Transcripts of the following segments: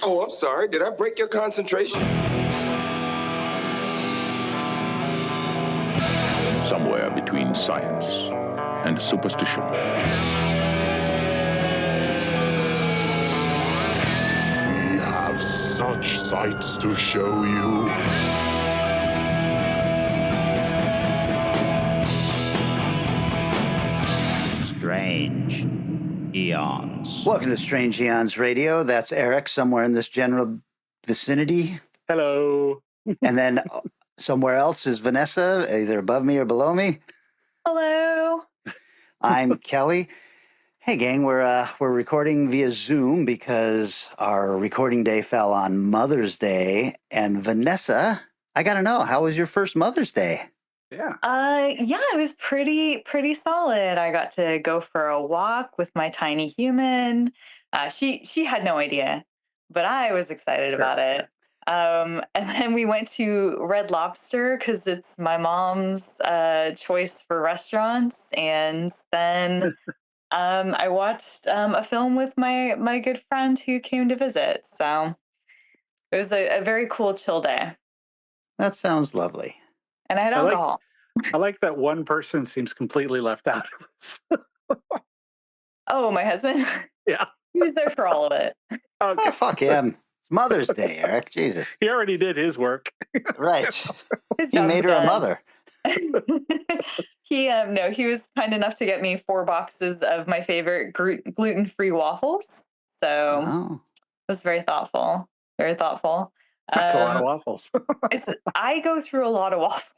Oh, I'm sorry. Did I break your concentration? Somewhere between science and superstition. We have such sights to show you. Strange Eons. Welcome to Strange Eons Radio. That's Eric, somewhere in this general vicinity. Hello. And then somewhere else is Vanessa, either above me or below me. Hello. I'm Kelly. Hey, gang, we're recording via Zoom because our recording day fell on Mother's Day. And Vanessa, I got to know, how was your first Mother's Day? Yeah. Yeah, it was pretty solid. I got to go for a walk with my tiny human. She had no idea, but I was excited about it. And then we went to Red Lobster because it's my mom's choice for restaurants. And then I watched a film with my good friend who came to visit. So it was a very cool chill day. That sounds lovely. And I had alcohol. I like that one person seems completely left out of this. Oh, my husband? Yeah. He was there for all of it. Okay. Oh, fuck him. It's Mother's Day, Eric. Jesus. He already did his work. Right. His He job's made her done. a mother. He was kind enough to get me 4 boxes of my favorite gluten-free waffles. So Oh. it was very thoughtful. Very thoughtful. That's a lot of waffles. I go through a lot of waffles.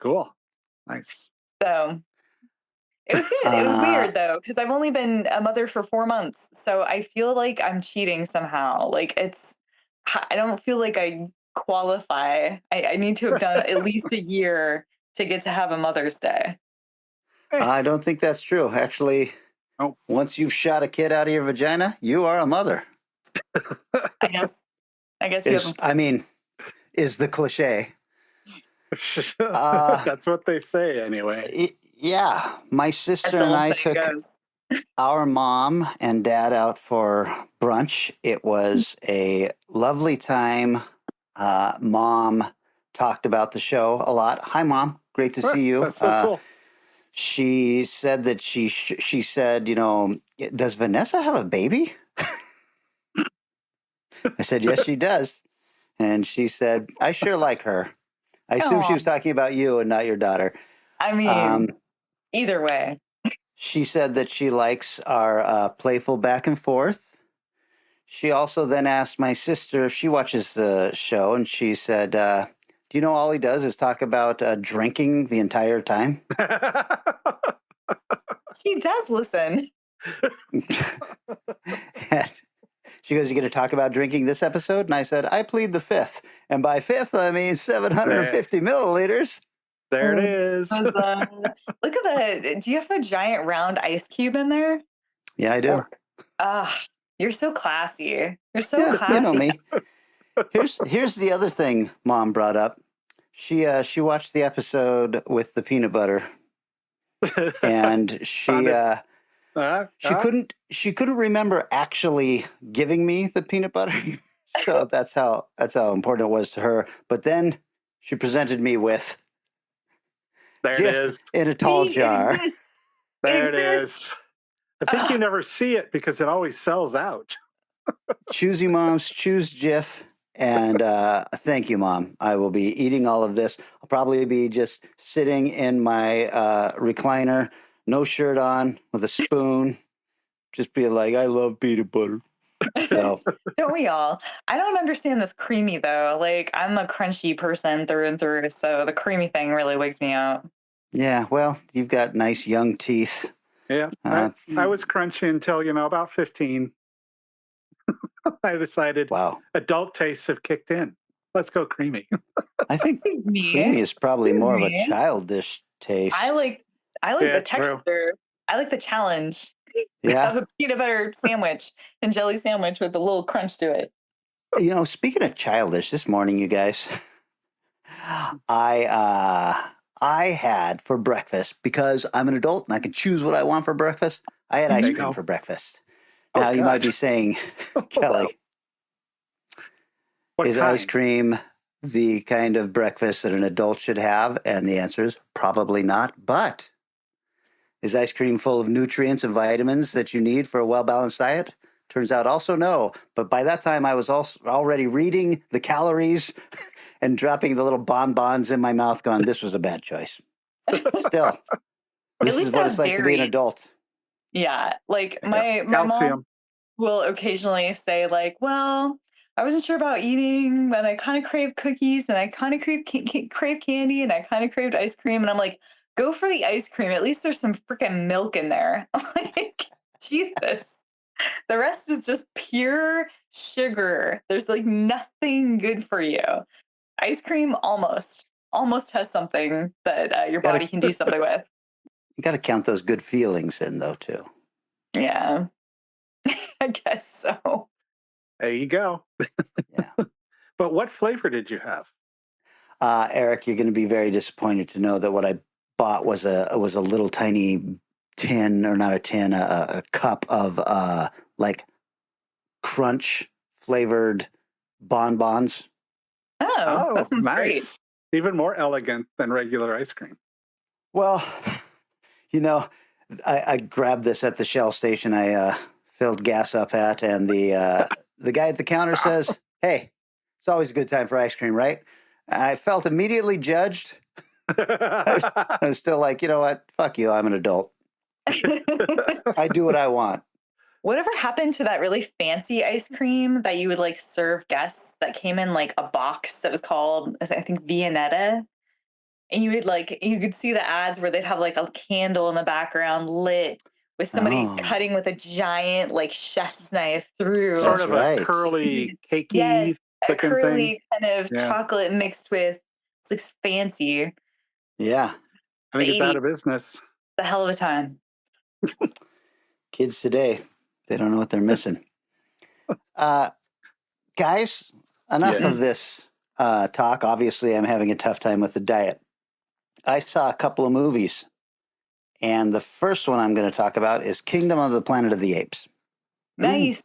Cool. Nice. So it was good. It was weird though, because I've only been a mother for 4 months. So I feel like I'm cheating somehow. Like I don't feel like I qualify. I need to have done at least a year to get to have a Mother's Day. I don't think that's true. Actually, once you've shot a kid out of your vagina, you are a mother. I guess you have. Is the cliche. That's what they say anyway. Yeah. My sister and I took our mom and dad out for brunch. It was a lovely time. Mom talked about the show a lot. Hi, Mom. Great to see you. That's so cool. She said that she said, does Vanessa have a baby? I said, yes, she does. And she said, I sure like her. I assume she was talking about you and not your daughter. I mean, either way. She said that she likes our playful back and forth. She also then asked my sister if she watches the show, and she said, do you know all he does is talk about drinking the entire time? She does listen. And she goes, you going to talk about drinking this episode? And I said, I plead the fifth. And by fifth, I mean 750 milliliters. There it is. Look at that. Do you have a giant round ice cube in there? Yeah, I do. You're so classy. You're so classy. You know me. Here's the other thing Mom brought up. She watched the episode with the peanut butter. And she couldn't remember actually giving me the peanut butter. So that's how important it was to her. But then she presented me with there it is in a tall jar. There it is. I think you never see it because it always sells out. Choosy moms, choose Jif. And thank you, Mom. I will be eating all of this. I'll probably be just sitting in my recliner, no shirt on, with a spoon, just be like, I love peanut butter. So. Don't we all? I don't understand this creamy, though. Like, I'm a crunchy person through and through, so the creamy thing really wigs me out. Yeah, well, you've got nice young teeth. Yeah, I was crunchy until, about 15. I decided adult tastes have kicked in. Let's go creamy. I think creamy is probably more of a childish taste. I like the texture. True. I like the challenge. Yeah. Of a peanut butter sandwich and jelly sandwich with a little crunch to it. Speaking of childish, this morning, you guys, I had for breakfast, because I'm an adult and I can choose what I want for breakfast. I had ice cream for breakfast. Now you might be saying, Kelly, What Is kind? ice cream the kind of breakfast that an adult should have? And the answer is probably not. But is ice cream full of nutrients and vitamins that you need for a well-balanced diet? Turns out also no. But by that time, I was also already reading the calories and dropping the little bonbons in my mouth going, this was a bad choice. Still, this is least what it it's has like to be an dairy. adult. Yeah, like Yeah. my mom Calcium. will occasionally say like, "Well, I wasn't sure about eating, and I kind of crave cookies, and I kind of crave candy, and I kind of craved ice cream." And I'm like, "Go for the ice cream. At least there's some freaking milk in there." Like, Jesus. The rest is just pure sugar. There's like nothing good for you. Ice cream almost has something that your Gotta, body can do something with. you got to count those good feelings in, though, too. Yeah, I guess so. There you go. Yeah. But what flavor did you have? Eric, you're going to be very disappointed to know that what I bought was a little tiny tin, or not a tin, a cup of like crunch flavored bonbons. Oh, that Oh, sounds great. nice. Even more elegant than regular ice cream. Well, you know, I grabbed this at the Shell station I filled gas up at, and the guy at the counter says, "Hey, it's always a good time for ice cream, right?" I felt immediately judged. I was still like, you know what? Fuck you. I'm an adult. I do what I want. Whatever happened to that really fancy ice cream that you would like serve guests that came in like a box that was called, I think, Viennetta? And you would like, you could see the ads where they'd have like a candle in the background lit with somebody Oh, cutting with a giant like chef's knife through. Sort that's of a right. curly, Yes, cakey a looking thing. curly kind of Yeah. chocolate mixed with, it's like fancy. Yeah. I The think it's out 80s, of business. the hell of a time. Kids today, they don't know what they're missing. Guys, enough Yeah. of this talk. Obviously, I'm having a tough time with the diet. I saw a couple of movies, and the first one I'm going to talk about is Kingdom of the Planet of the Apes. Nice.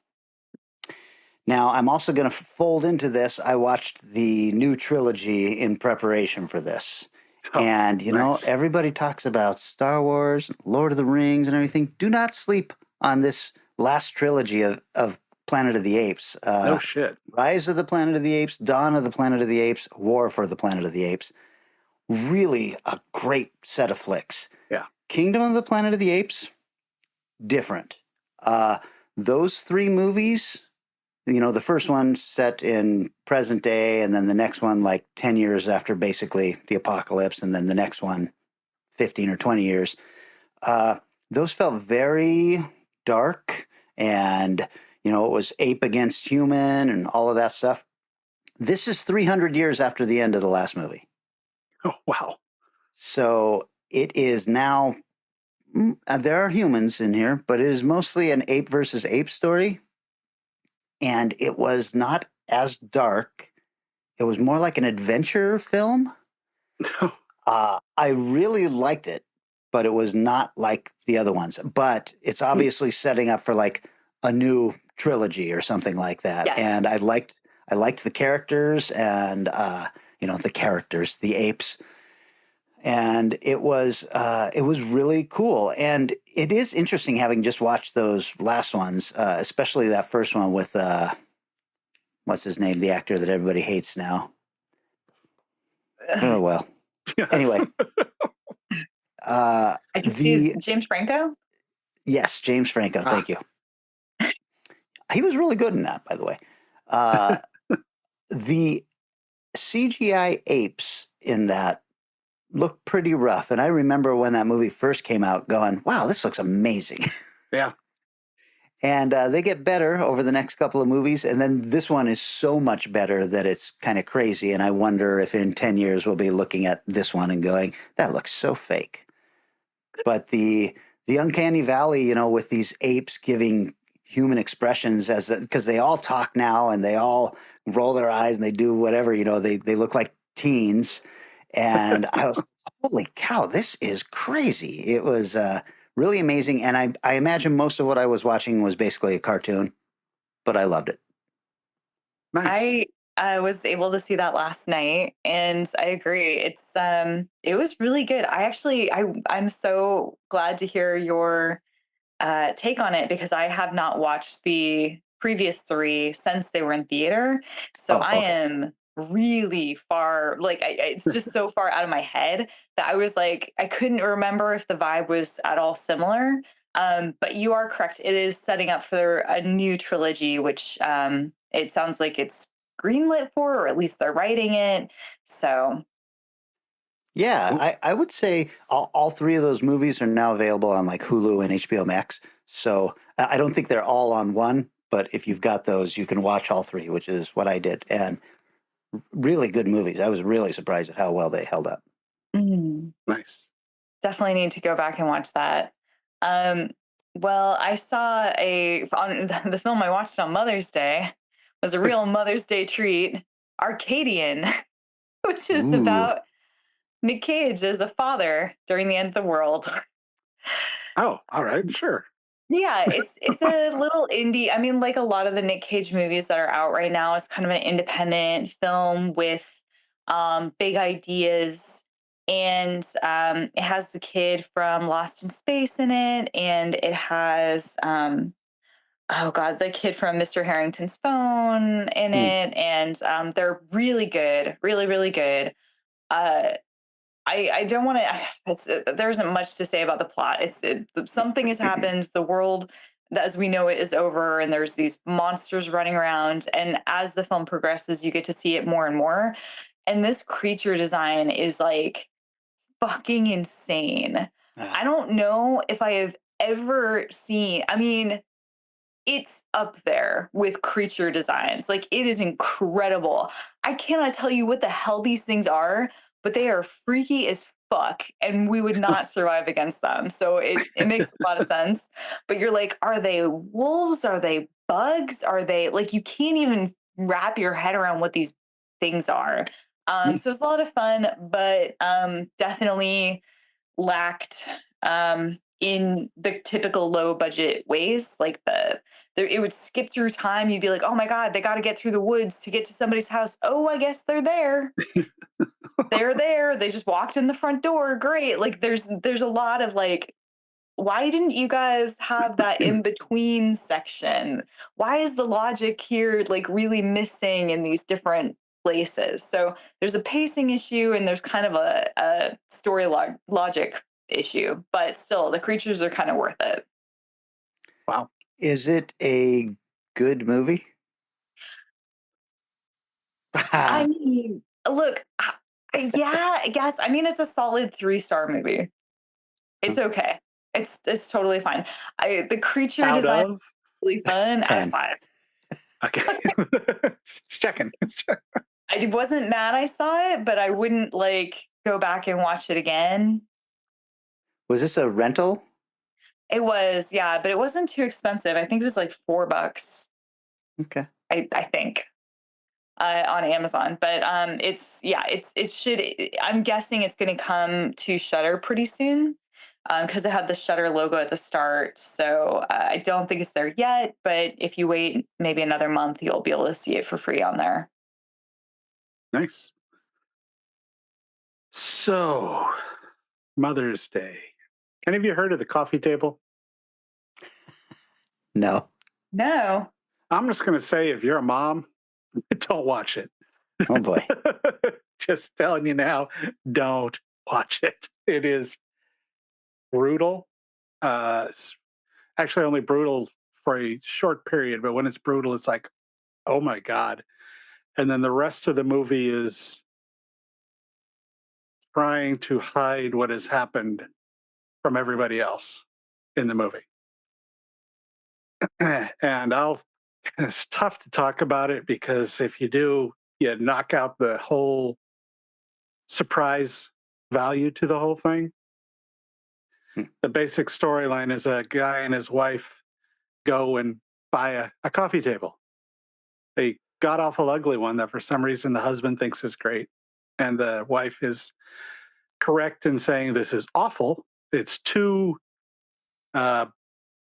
Now, I'm also going to fold into this. I watched the new trilogy in preparation for this. Oh, And, you know, nice. everybody talks about Star Wars, Lord of the Rings, and everything. Do not sleep on this last trilogy of Planet of the Apes. No shit. Rise of the Planet of the Apes, Dawn of the Planet of the Apes, War for the Planet of the Apes. Really a great set of flicks. Yeah. Kingdom of the Planet of the Apes, different. Those three movies, you know, the first one set in present day, and then the next one like 10 years after basically the apocalypse, and then the next one 15 or 20 years. Those felt very dark, and, you know, it was ape against human and all of that stuff. This is 300 years after the end of the last movie. Oh, wow. So it is now, there are humans in here, but it is mostly an ape versus ape story. And it was not as dark. It was more like an adventure film. I really liked it, but it was not like the other ones. But it's obviously setting up for like a new trilogy or something like that. Yes. And I liked the characters, and you know, the apes. And it was really cool. And it is interesting having just watched those last ones, especially that first one with what's his name, the actor that everybody hates now. Oh well. Anyway, I can see James Franco. Yes, James Franco. Thank you. He was really good in that, by the way. The CGI apes in that look pretty rough, and I remember when that movie first came out, going, "Wow, this looks amazing." Yeah. And they get better over the next couple of movies, and then this one is so much better that it's kind of crazy. And I wonder if in 10 years we'll be looking at this one and going, "That looks so fake." But the uncanny valley, you know, with these apes giving human expressions, as because they all talk now and they all roll their eyes and they do whatever, you know, they look like teens. And I was, holy cow, this is crazy. It was really amazing. And I imagine most of what I was watching was basically a cartoon, but I loved it. Nice. I was able to see that last night, and I agree. It was really good. I'm so glad to hear your take on it because I have not watched the previous three since they were in theater. So Oh, I okay. am really far, like, it's just so far out of my head that I was like, I couldn't remember if the vibe was at all similar. But you are correct. It is setting up for a new trilogy, which it sounds like it's greenlit for, or at least they're writing it. So, Yeah, I would say all three of those movies are now available on like Hulu and HBO Max. So I don't think they're all on one, but if you've got those, you can watch all three, which is what I did. And really good movies. I was really surprised at how well they held up. Nice. Definitely need to go back and watch that. Um, well, I saw on the film I watched on Mother's Day was a real Mother's Day treat, Arcadian, which is Ooh. about Nick Cage as a father during the end of the world. Oh, all right, sure. Yeah, it's a little indie. I mean, like a lot of the Nick Cage movies that are out right now, it's kind of an independent film with big ideas. And it has the kid from Lost in Space in it, and it has oh god, the kid from Mr. Harrington's Phone in Hmm. it, and they're really good, really, really good. Uh, I don't want to. It's there isn't much to say about the plot. Something has happened. The world as we know it is over, and there's these monsters running around. And as the film progresses, you get to see it more and more. And this creature design is like fucking insane. I Ah. don't know if I have ever seen. I mean, it's up there with creature designs. Like it is incredible. I cannot tell you what the hell these things are, but they are freaky as fuck and we would not survive against them. So it makes a lot of sense. But you're like, are they wolves? Are they bugs? Are they like you can't even wrap your head around what these things are. So it's a lot of fun, but definitely lacked in the typical low budget ways. Like it would skip through time. You'd be like, oh my God, they got to get through the woods to get to somebody's house. Oh, I guess they're there. They're there. They just walked in the front door. Great. Like there's a lot of like, why didn't you guys have that in between section? Why is the logic here like really missing in these different places? So there's a pacing issue and there's kind of a story logic issue, but still the creatures are kind of worth it. Wow. Is it a good movie? I mean, look, yeah, I guess. I mean, it's a solid 3-star movie. It's okay. It's totally fine. The creature Out design is of really fun out of 10. 5. okay, just checking. I wasn't mad I saw it, but I wouldn't like go back and watch it again. Was this a rental? It was, yeah, but it wasn't too expensive. I think it was like $4. Okay. I think on Amazon. But it should. I'm guessing it's going to come to Shutter pretty soon because it had the Shutter logo at the start. So I don't think it's there yet. But if you wait maybe another month, you'll be able to see it for free on there. Nice. So, Mother's Day. Any of you heard of the coffee table? No. No. I'm just going to say, if you're a mom, don't watch it. Oh boy. Just telling you now, don't watch it. It is brutal. It's actually only brutal for a short period, but when it's brutal, it's like, oh my God. And then the rest of the movie is trying to hide what has happened from everybody else in the movie. And it's tough to talk about it because if you do, you knock out the whole surprise value to the whole thing. Hmm. The basic storyline is a guy and his wife go and buy a coffee table. A god awful ugly one that for some reason the husband thinks is great. And the wife is correct in saying this is awful. It's too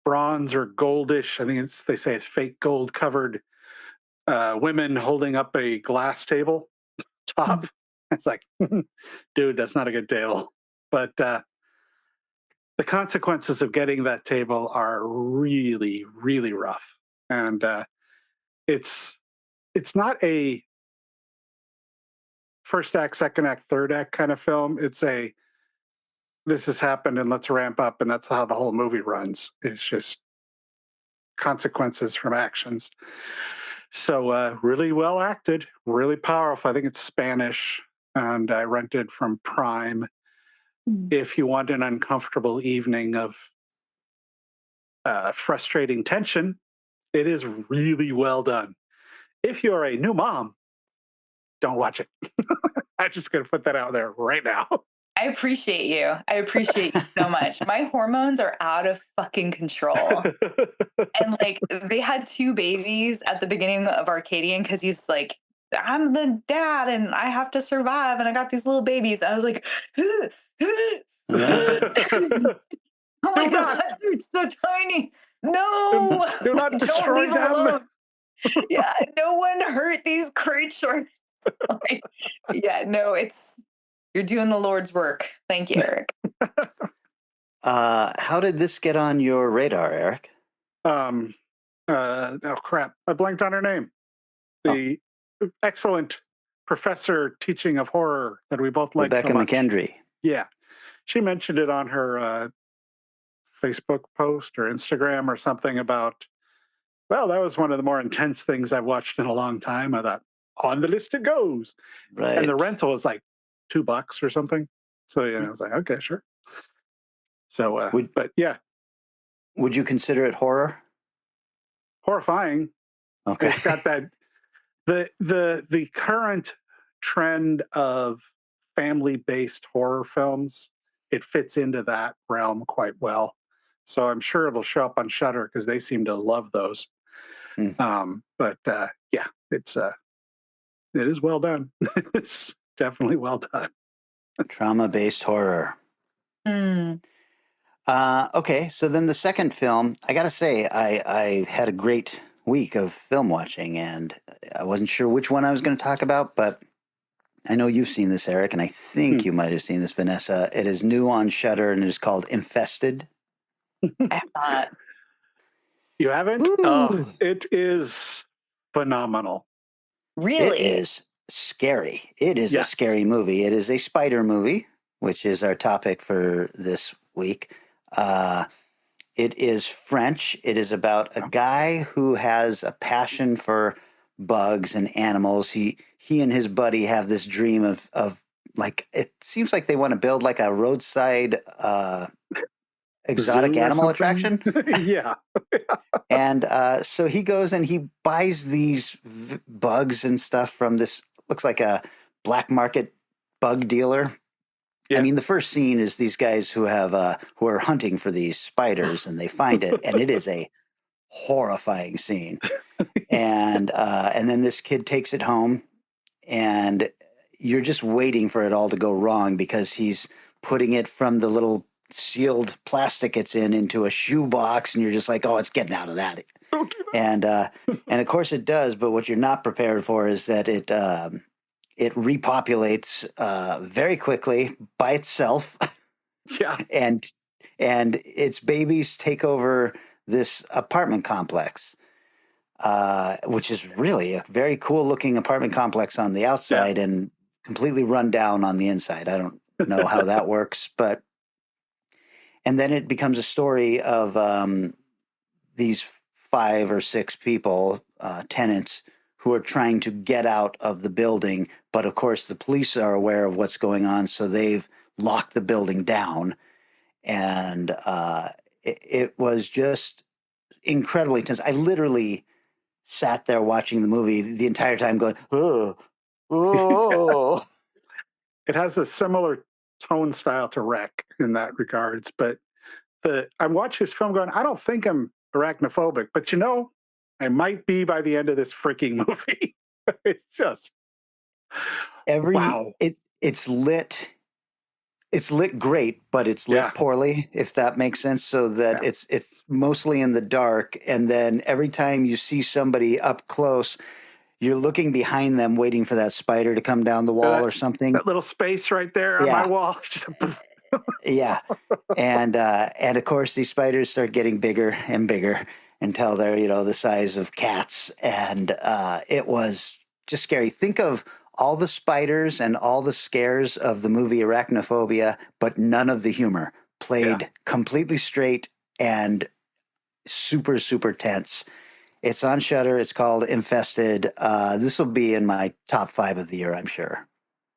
bronze or goldish. I think they say it's fake gold covered women holding up a glass table top. It's like, dude, that's not a good table. But the consequences of getting that table are really, really rough. And it's not a first act, second act, third act kind of film. It's a this has happened and let's ramp up, and that's how the whole movie runs. It's just consequences from actions. So really well acted, really powerful. I think it's Spanish, and I rented from Prime. If you want an uncomfortable evening of frustrating tension, it is really well done. If you're a new mom, don't watch it. I'm just going to put that out there right now. I appreciate you. I appreciate you so much. My hormones are out of fucking control. And like they had 2 babies at the beginning of Arcadian because he's like, I'm the dad and I have to survive and I got these little babies. I was like, oh my god, they're so tiny. No, Do not don't destroy leave them them. alone. Yeah, no one hurt these creatures. Like, yeah, no, you're doing the Lord's work. Thank you, Eric. How did this get on your radar, Eric? Oh crap! I blanked on her name. The excellent professor teaching of horror that we both like Rebecca so much. McKendry. Yeah, she mentioned it on her Facebook post or Instagram or something about. Well, that was one of the more intense things I've watched in a long time. I thought, on the list it goes. Right. And the rental was like $2 or something. So yeah, I was like, okay, sure. So, but yeah, Would you consider it horror? horrifying. Okay. It's got that the current trend of family-based horror films. It fits into that realm quite well. So I'm sure it'll show up on Shudder because they seem to love those. But yeah, it is well done. It's definitely well done. Trauma-based horror. Okay, so then the second film, I gotta say, I had a great week of film watching, and I wasn't sure which one I was going to talk about, but I know you've seen this, Eric, and I think you might have seen this, Vanessa. It is new on Shudder, and it is called Infested. I have not. You haven't? Ooh. Oh, it is phenomenal. Really? It is scary. It is Yes. a scary movie. It is a spider movie, which is our topic for this week. It is French. It is about a guy who has a passion for bugs and animals. He and his buddy have this dream of like, it seems like they want to build like a roadside exotic Zoo or animal something? attraction. Yeah. And so he goes and he buys these bugs and stuff from this, looks like a black market bug dealer. Yeah. I mean, the first scene is these guys who are hunting for these spiders, and they find it, and it is a horrifying scene. And then this kid takes it home, and you're just waiting for it all to go wrong because he's putting it from the little sealed plastic it's in into a shoebox, and you're just like, oh, it's getting out of that. And of course it does, but what you're not prepared for is that it repopulates very quickly by itself. Yeah. and its babies take over this apartment complex, which is really a very cool looking apartment complex on the outside and completely run down on the inside. I don't know how that works, but and then it becomes a story of these 5 or 6 people, tenants, who are trying to get out of the building. But of course, the police are aware of what's going on, so they've locked the building down. And it was just incredibly tense. I literally sat there watching the movie the entire time going, oh. It has a similar tone style to Wreck in that regards. But I watched this film going, I don't think I'm arachnophobic, but I might be by the end of this freaking movie. It's just wow. It's lit. It's lit great, but it's lit poorly, if that makes sense. So that it's mostly in the dark, and then every time you see somebody up close, you're looking behind them, waiting for that spider to come down the wall or something. That little space right there on my wall. Yeah, and of course these spiders start getting bigger and bigger until they're the size of cats, and it was just scary. Think of all the spiders and all the scares of the movie Arachnophobia, but none of the humor. Played completely straight and super, super tense. It's on Shudder. It's called Infested. This will be in my top 5 of the year, I'm sure.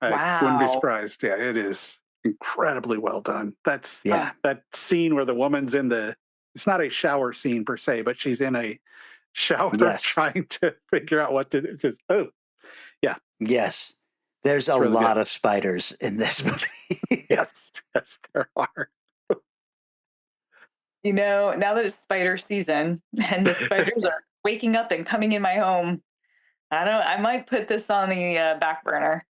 I wouldn't be surprised. Yeah, it is incredibly well done. That's that scene where the woman's in it's not a shower scene per se, but she's in a shower trying to figure out what to do. Just, Yes. There's a really lot of spiders in this movie. Yes, there are. Now that it's spider season and the spiders are waking up and coming in my home, I might put this on the back burner.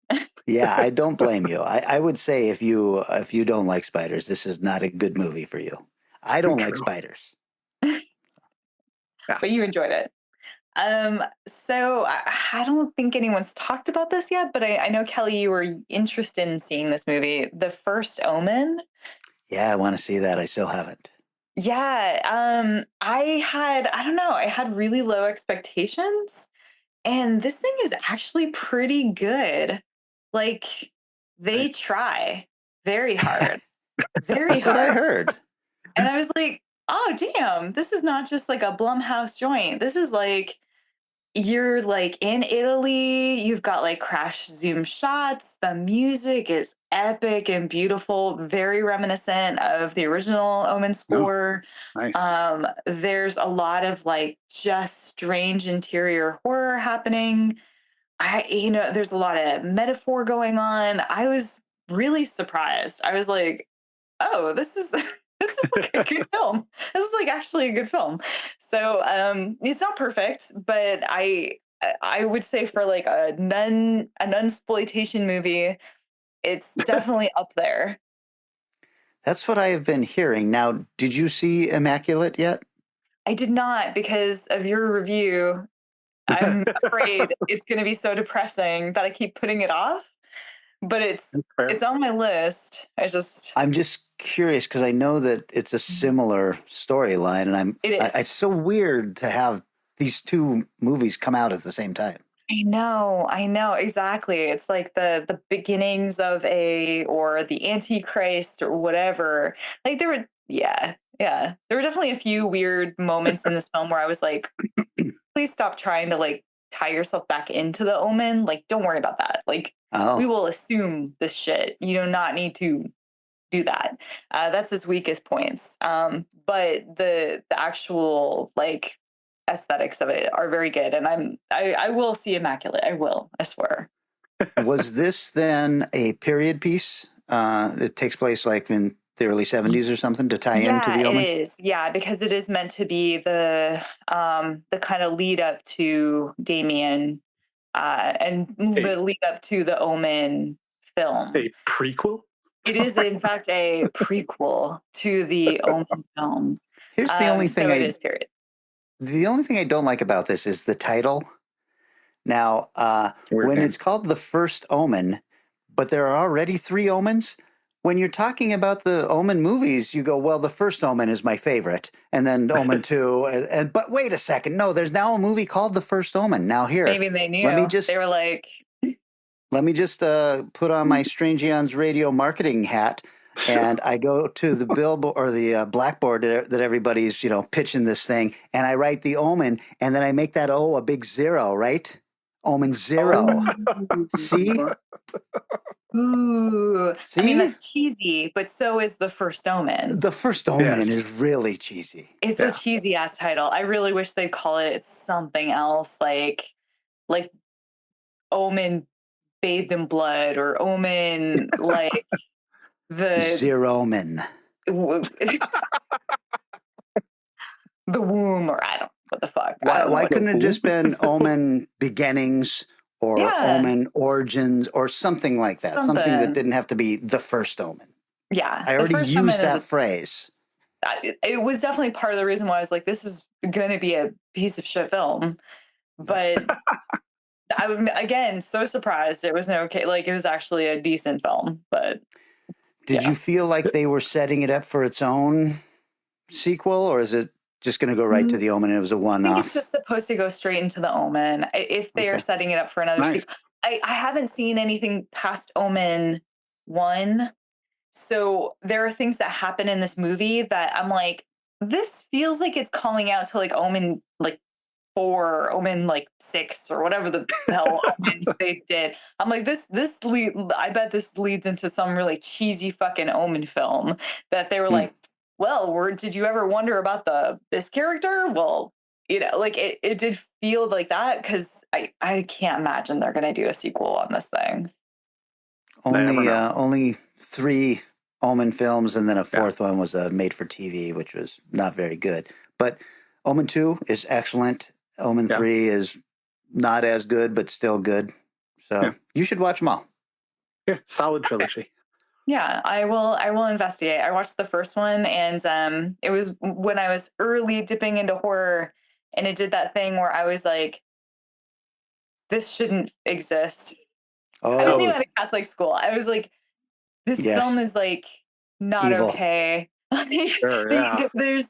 Yeah, I don't blame you. I would say if you don't like spiders, this is not a good movie for you. I don't like spiders. But you enjoyed it. So I don't think anyone's talked about this yet, but I know, Kelly, you were interested in seeing this movie, The First Omen. Yeah, I want to see that. I still haven't. Yeah, I don't know, I had really low expectations, and this thing is actually pretty good. Like, they try very hard, very That's what I hard. heard. And I was like, oh, damn, this is not just like a Blumhouse joint. This is like, you're like in Italy, you've got like crash zoom shots. The music is epic and beautiful, very reminiscent of the original Omen score. Nice. There's a lot of like just strange interior horror happening. There's a lot of metaphor going on. I was really surprised. I was like, oh, this is this is like a good film. This is like actually a good film. So it's not perfect, but I would say for like a nunsploitation movie, it's definitely up there. That's what I have been hearing. Now, did you see Immaculate yet? I did not, because of your review. I'm afraid it's going to be so depressing that I keep putting it off. But it's on my list. I'm just curious because I know that it's a similar storyline, and it's so weird to have these two movies come out at the same time. I know exactly. It's like the beginnings of or the Antichrist or whatever. Like there were definitely a few weird moments in this film where I was like, please stop trying to like tie yourself back into the Omen. Like, don't worry about that. Like, we will assume this shit. You do not need to do that. That's his weakest points. But the actual like aesthetics of it are very good, and I will see Immaculate. I swear. Was this then a period piece? It takes place like in the early 70s or something to tie into the Omen? It is. Yeah, because it is meant to be the kind of lead up to Damien, and the lead up to the Omen film. A prequel? It is, in fact, a prequel to the Omen film. Here's the only thing it is period. The only thing I don't like about this is the title. Now, when it's called The First Omen, but there are already 3 Omens, when you're talking about the Omen movies, you go, well, The First Omen is my favorite, and then Omen 2, but wait a second, no, there's now a movie called The First Omen. Now here, maybe they knew. They were like, let me just put on my Strange Eons radio marketing hat, and I go to the billboard or the blackboard that everybody's pitching this thing, and I write the Omen, and then I make that O a big 0, right? Omen 0. See? Ooh. See? I mean, that's cheesy, but so is The First Omen. The First Omen is really cheesy. It's a cheesy ass title. I really wish they'd call it something else, like Omen bathed in blood, or Omen like the Zero-men. the womb, or I don't know what the fuck. Why couldn't it just been Omen Beginnings or Omen Origins or something like that? Something that didn't have to be The First Omen. Yeah. I already used that phrase. It was definitely part of the reason why I was like, this is going to be a piece of shit film. But I'm again so surprised it was an okay. Like it was actually a decent film, but Did yeah. you feel like they were setting it up for its own sequel, or is it just going to go right to Mm, the Omen and it was a I think it's one-off? just supposed to go straight into the Omen. If they are Okay. setting it up for another Nice. sequel, I haven't seen anything past Omen 1. So there are things that happen in this movie that I'm like, this feels like it's calling out to like Omen like 4, Omen like 6, or whatever the hell Omens they did. I'm like, I bet this leads into some really cheesy fucking Omen film that they were Hmm. like, well, did you ever wonder about this character? Well, like it did feel like that because I can't imagine they're gonna do a sequel on this thing. Never know. Only 3 Omen films, and then a Yeah. 4th one was a made-for-TV, which was not very good. But Omen 2 is excellent. Omen Yeah. 3 is not as good, but still good. So Yeah. you should watch them all. Yeah. Solid trilogy. Yeah, I will. I will investigate. I watched the first one, and it was when I was early dipping into horror, and it did that thing where I was like, "This shouldn't exist." I was new Oh, at a Catholic school. I was like, "This yes. film is like not Evil. okay." Like, Sure. Yeah. there's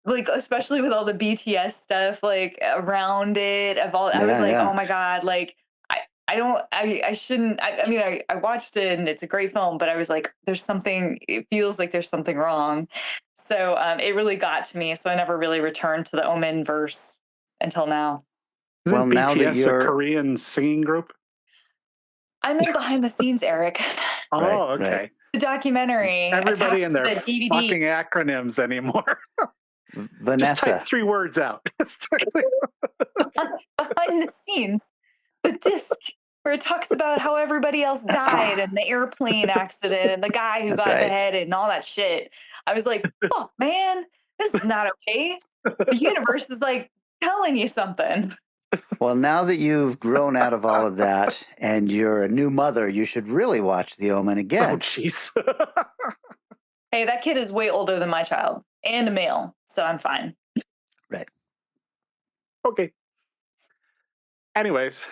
like, especially with all the BTS stuff like around it. I was Yeah, like, yeah. "Oh my god!" Like, I don't. I shouldn't. I mean, I watched it and it's a great film, but I was like, "There's something. It feels like there's something wrong." So it really got to me. So I never really returned to the Omen verse until now. Well, Isn't now that BTS a you're Korean singing group? I'm in behind the scenes, Eric. right, Oh, right. okay. The documentary Everybody attached and to their the DVD. fucking acronyms anymore. Just type Vanessa. 3 words out. Behind the scenes, the disc where it talks about how everybody else died and the airplane accident and the guy who That's got right. beheaded and all that shit. I was like, oh man, this is not okay. The universe is like telling you something. Well, now that you've grown out of all of that and you're a new mother, you should really watch The Omen Oh, again. jeez. Hey, that kid is way older than my child and a male, so I'm fine. Right. Okay. Anyways,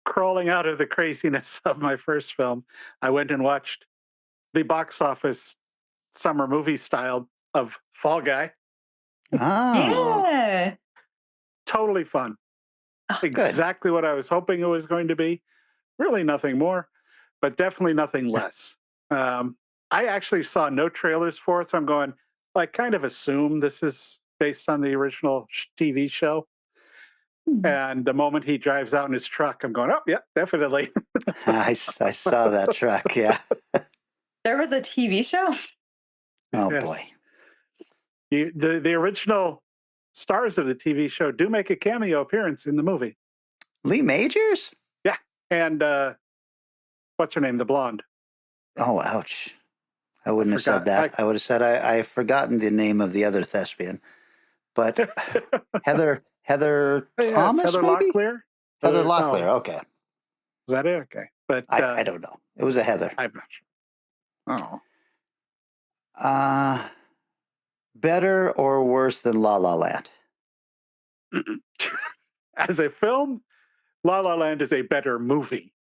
crawling out of the craziness of my first film, I went and watched the box office summer movie style of Fall Guy. Oh, Yeah. Totally fun. Oh, good. Exactly what I was hoping it was going to be. Really nothing more, but definitely nothing less. I actually saw no trailers for it, so I'm going, I kind of assume this is based on the original TV show. And the moment he drives out in his truck, I'm going, oh, yeah, definitely. I saw that truck. Yeah. there was a TV show? Oh, boy. Yes. The original stars of the TV show do make a cameo appearance in the movie. Lee Majors? Yeah. And what's her name? The blonde. Oh, ouch. I wouldn't have said Forgot. that. I would have said I've forgotten the name of the other thespian. But Heather Yeah, it's Thomas, Heather maybe? Locklear. Heather Oh, Locklear. Okay. is that it? Okay. But I don't know. It was a Heather. I'm not sure. Uh, better or worse than La La Land? Oh. As a film, La La Land is a better movie.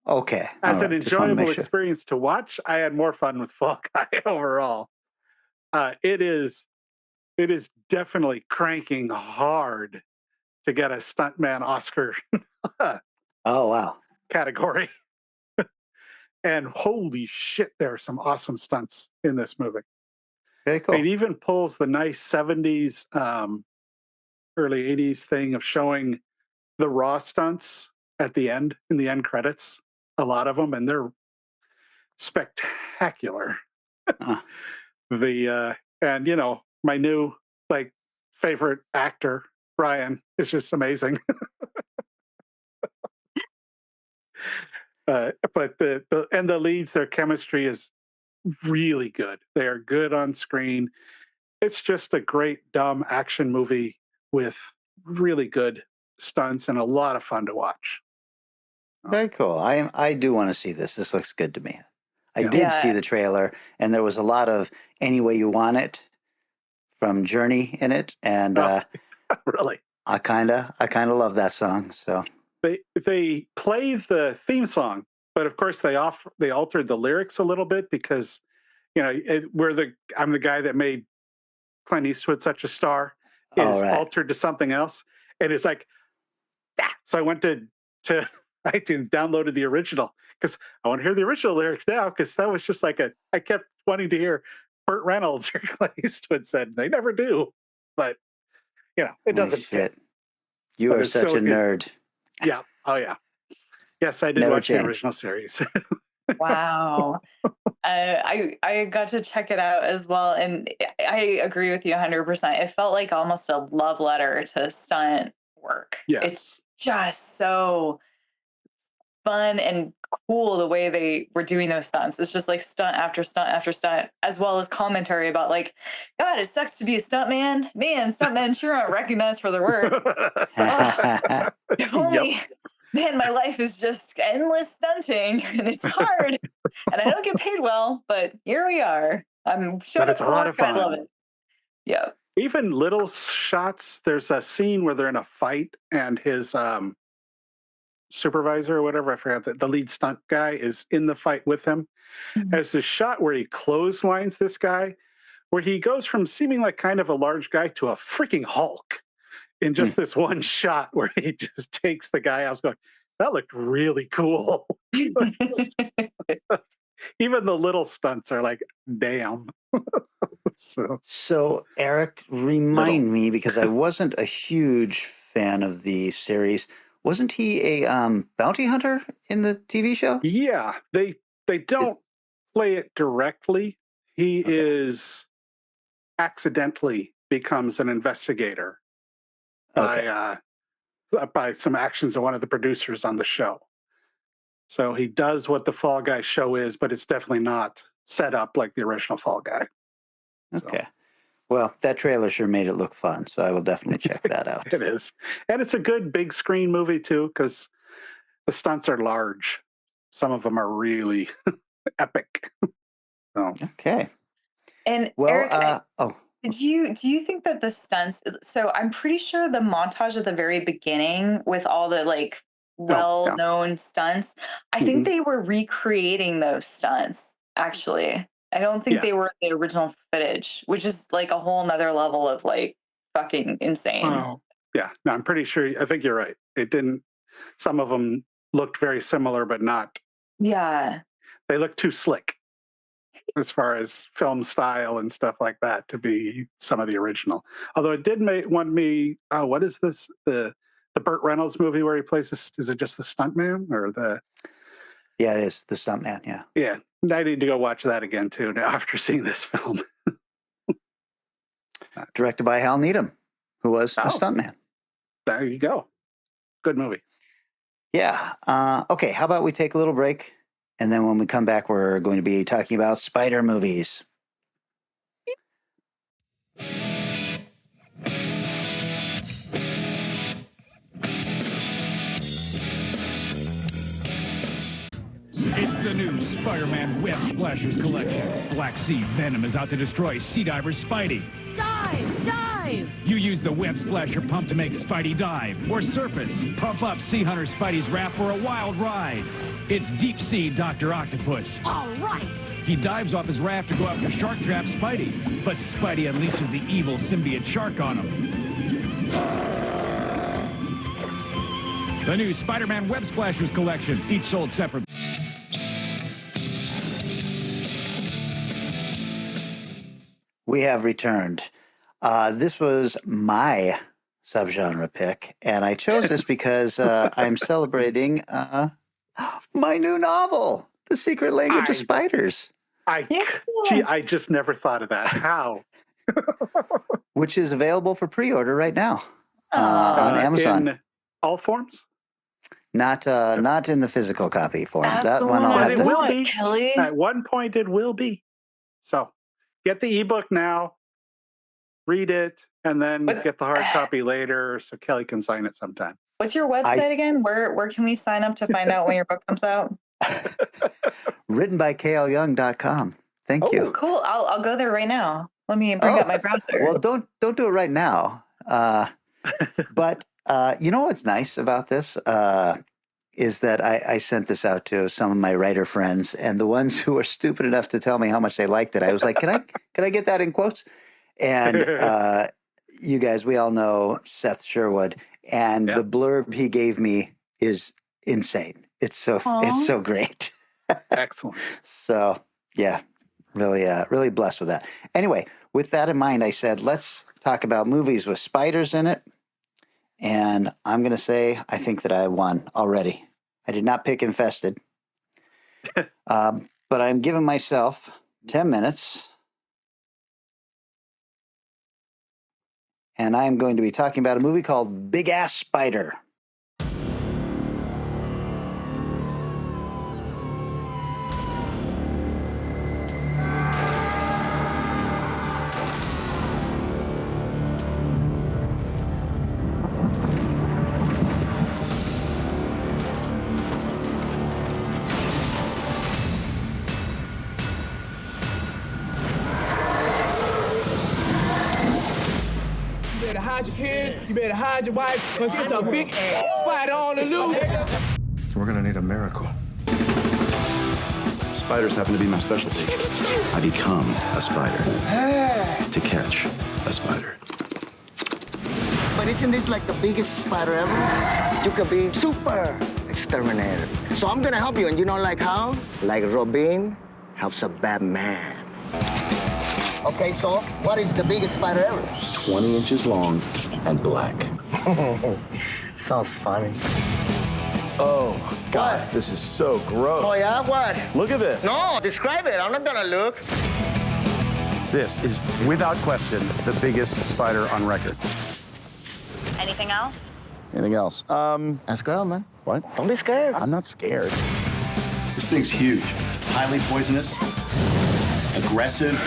Okay. As All an right. Just want to enjoyable make sure. experience to watch, I had more fun with Fall Guy overall. It is definitely cranking hard to get a stuntman Oscar Oh, wow. category. And holy shit, there are some awesome stunts in this movie. Very cool. It even pulls the nice 70s, early 80s thing of showing the raw stunts at the end, in the end credits, a lot of them, and they're spectacular. Uh, And my new like favorite actor, Brian, is just amazing. But the leads, their chemistry is really good. They are good on screen. It's just a great dumb action movie with really good stunts and a lot of fun to watch. very cool. I do want to see this. This looks good to me. I Yeah. did see Yeah. the trailer, and there was a lot of "Any Way You Want It" from Journey in it, and Oh, really? I kind of love that song. So They play the theme song, but of course they altered the lyrics a little bit because I'm the guy that made Clint Eastwood such a star all is right. altered to something else, and it's like so I went to iTunes, downloaded the original because I want to hear the original lyrics now because that was just like I kept wanting to hear Burt Reynolds or Clint Eastwood said they never do, but it Holy doesn't fit. shit. You But are it's such still a good. nerd. Yeah. Oh yeah. Yes, I did Never watch the change. original series. Wow. I got to check it out as well, and I agree with you 100%. It felt like almost a love letter to stunt work. It's Yes. just so fun and cool the way they were doing those stunts. It's just like stunt after stunt after stunt, as well as commentary about like, God, it sucks to be a stunt man. Man, stuntmen sure aren't recognized for their work. Oh, if Yep. only, man, my life is just endless stunting and it's hard and I don't get paid well, but here we are. I'm showing But up it's a for lot work. of I love fun. it. Yeah. Even little shots. There's a scene where they're in a fight and his supervisor or whatever, I forgot, the lead stunt guy is in the fight with him. Mhm. There's this shot where he clotheslines this guy, where he goes from seeming like kind of a large guy to a freaking Hulk in just this one shot where he just takes the guy. I was going, that looked really cool. Even the little stunts are like, damn. So Eric, remind me because I wasn't a huge fan of the series. Wasn't he a bounty hunter in the TV show? Yeah, they don't play it directly. He Okay. is accidentally becomes an investigator Okay. by some actions of one of the producers on the show. So he does what the Fall Guy show is, but it's definitely not set up like the original Fall Guy. So. Okay. Well, that trailer sure made it look fun, so I will definitely check that out. It is, and it's a good big screen movie too because the stunts are large. Some of them are really epic. So. And Well, Eric, do you think that the stunts, so I'm pretty sure the montage at the very beginning with all the like well-known stunts, I think they were recreating those stunts actually. I don't think they were the original footage, which is like a whole nother level of like fucking insane. Oh, yeah. No, I'm pretty sure. I think you're right. It didn't. Some of them looked very similar, but not. Yeah. They look too slick as far as film style and stuff like that to be some of the original. Although it did make me. Oh, what is this? The Burt Reynolds movie where he plays this? Is it just the stuntman or the? Yeah, it is the stuntman. Yeah. Yeah, I need to go watch that again too now after seeing this film. Directed by Hal Needham, who was a stuntman. There you go. Good movie. Yeah. Okay, how about we take a little break? And then when we come back, we're going to be talking about spider movies. It's the new Spider-Man Web Splashers collection. Black Sea Venom is out to destroy Sea Diver Spidey. Dive! Dive! You use the Web Splasher pump to make Spidey dive or surface. Pump up Sea Hunter Spidey's raft for a wild ride. It's Deep Sea Dr. Octopus. All right! He dives off his raft to go after Shark Trap Spidey, but Spidey unleashes the evil symbiote shark on him. The new Spider-Man Web Splashers collection, each sold separately. We have returned. This was my subgenre pick, and I chose this because I'm celebrating my new novel, The Secret Language of Spiders. I just never thought of that. How? Which is available for pre-order right now on Amazon. In all forms? Not in the physical copy form. That's that the one I'll one have it to. will be. Kelly. At one point, it will be. So get the ebook now, read it, and then get the hard copy later so Kelly can sign it sometime. What's your website again? Where can we sign up to find out when your book comes out? Written by klyoung.com. Thank you. Cool. I'll go there right now. Let me bring up my browser. Well, don't do it right now. But you know what's nice about this is that I sent this out to some of my writer friends, and the ones who were stupid enough to tell me how much they liked it, I was like, can I get that in quotes? And you guys, we all know Seth Sherwood, and Yeah. the blurb he gave me is insane. It's so great. Excellent. So yeah, really blessed with that. Anyway, with that in mind, I said let's talk about movies with spiders in it. And I'm going to say I think that I won already. I did not pick Infested, but I'm giving myself 10 minutes. And I'm going to be talking about a movie called Big Ass Spider. You better hide your kids, you better hide your wife, because there's a big ass spider on the loose. We're gonna need a miracle. Spiders happen to be my specialty. I become a spider to catch a spider. But isn't this like the biggest spider ever? You could be super exterminator. So I'm gonna help you, and you know like how? Like Robin helps a Batman. Okay, so what is the biggest spider ever? It's 20 inches long and black. Sounds funny. Oh, God, this is so gross. Oh, yeah? What? Look at this. No, describe it. I'm not gonna look. This is, without question, the biggest spider on record. Anything else? Anything else? That's girl, man. What? Don't be scared. I'm not scared. This thing's huge. Highly poisonous, aggressive,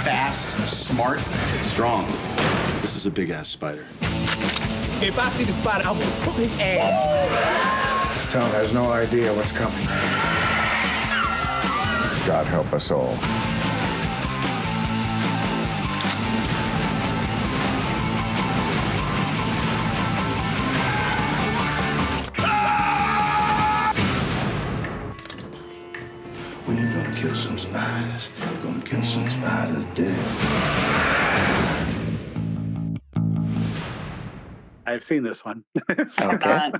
fast, smart. It's strong. This is a big-ass spider. If I see the spider, I'm gonna put his ass. This town has no idea what's coming. God help us all. We ain't gonna kill some spiders. We're gonna kill some spiders dead. I've seen this one. So- Okay.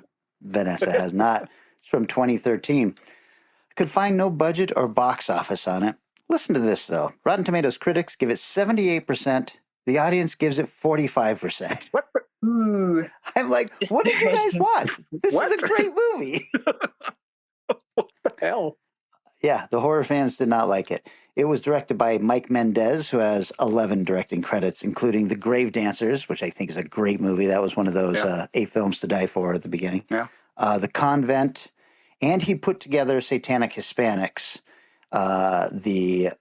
Vanessa has not. It's from 2013. I could find no budget or box office on it. Listen to this, though. Rotten Tomatoes critics give it 78%. The audience gives it 45%. Ooh. I'm like, what did you guys watch? This What? is a great movie. What the hell? Yeah, the horror fans did not like it. It was directed by Mike Mendez, who has 11 directing credits, including The Grave Dancers, which I think is a great movie. That was one of those 8 films to die for at the beginning. Yeah. The Convent, and he put together Satanic Hispanics, the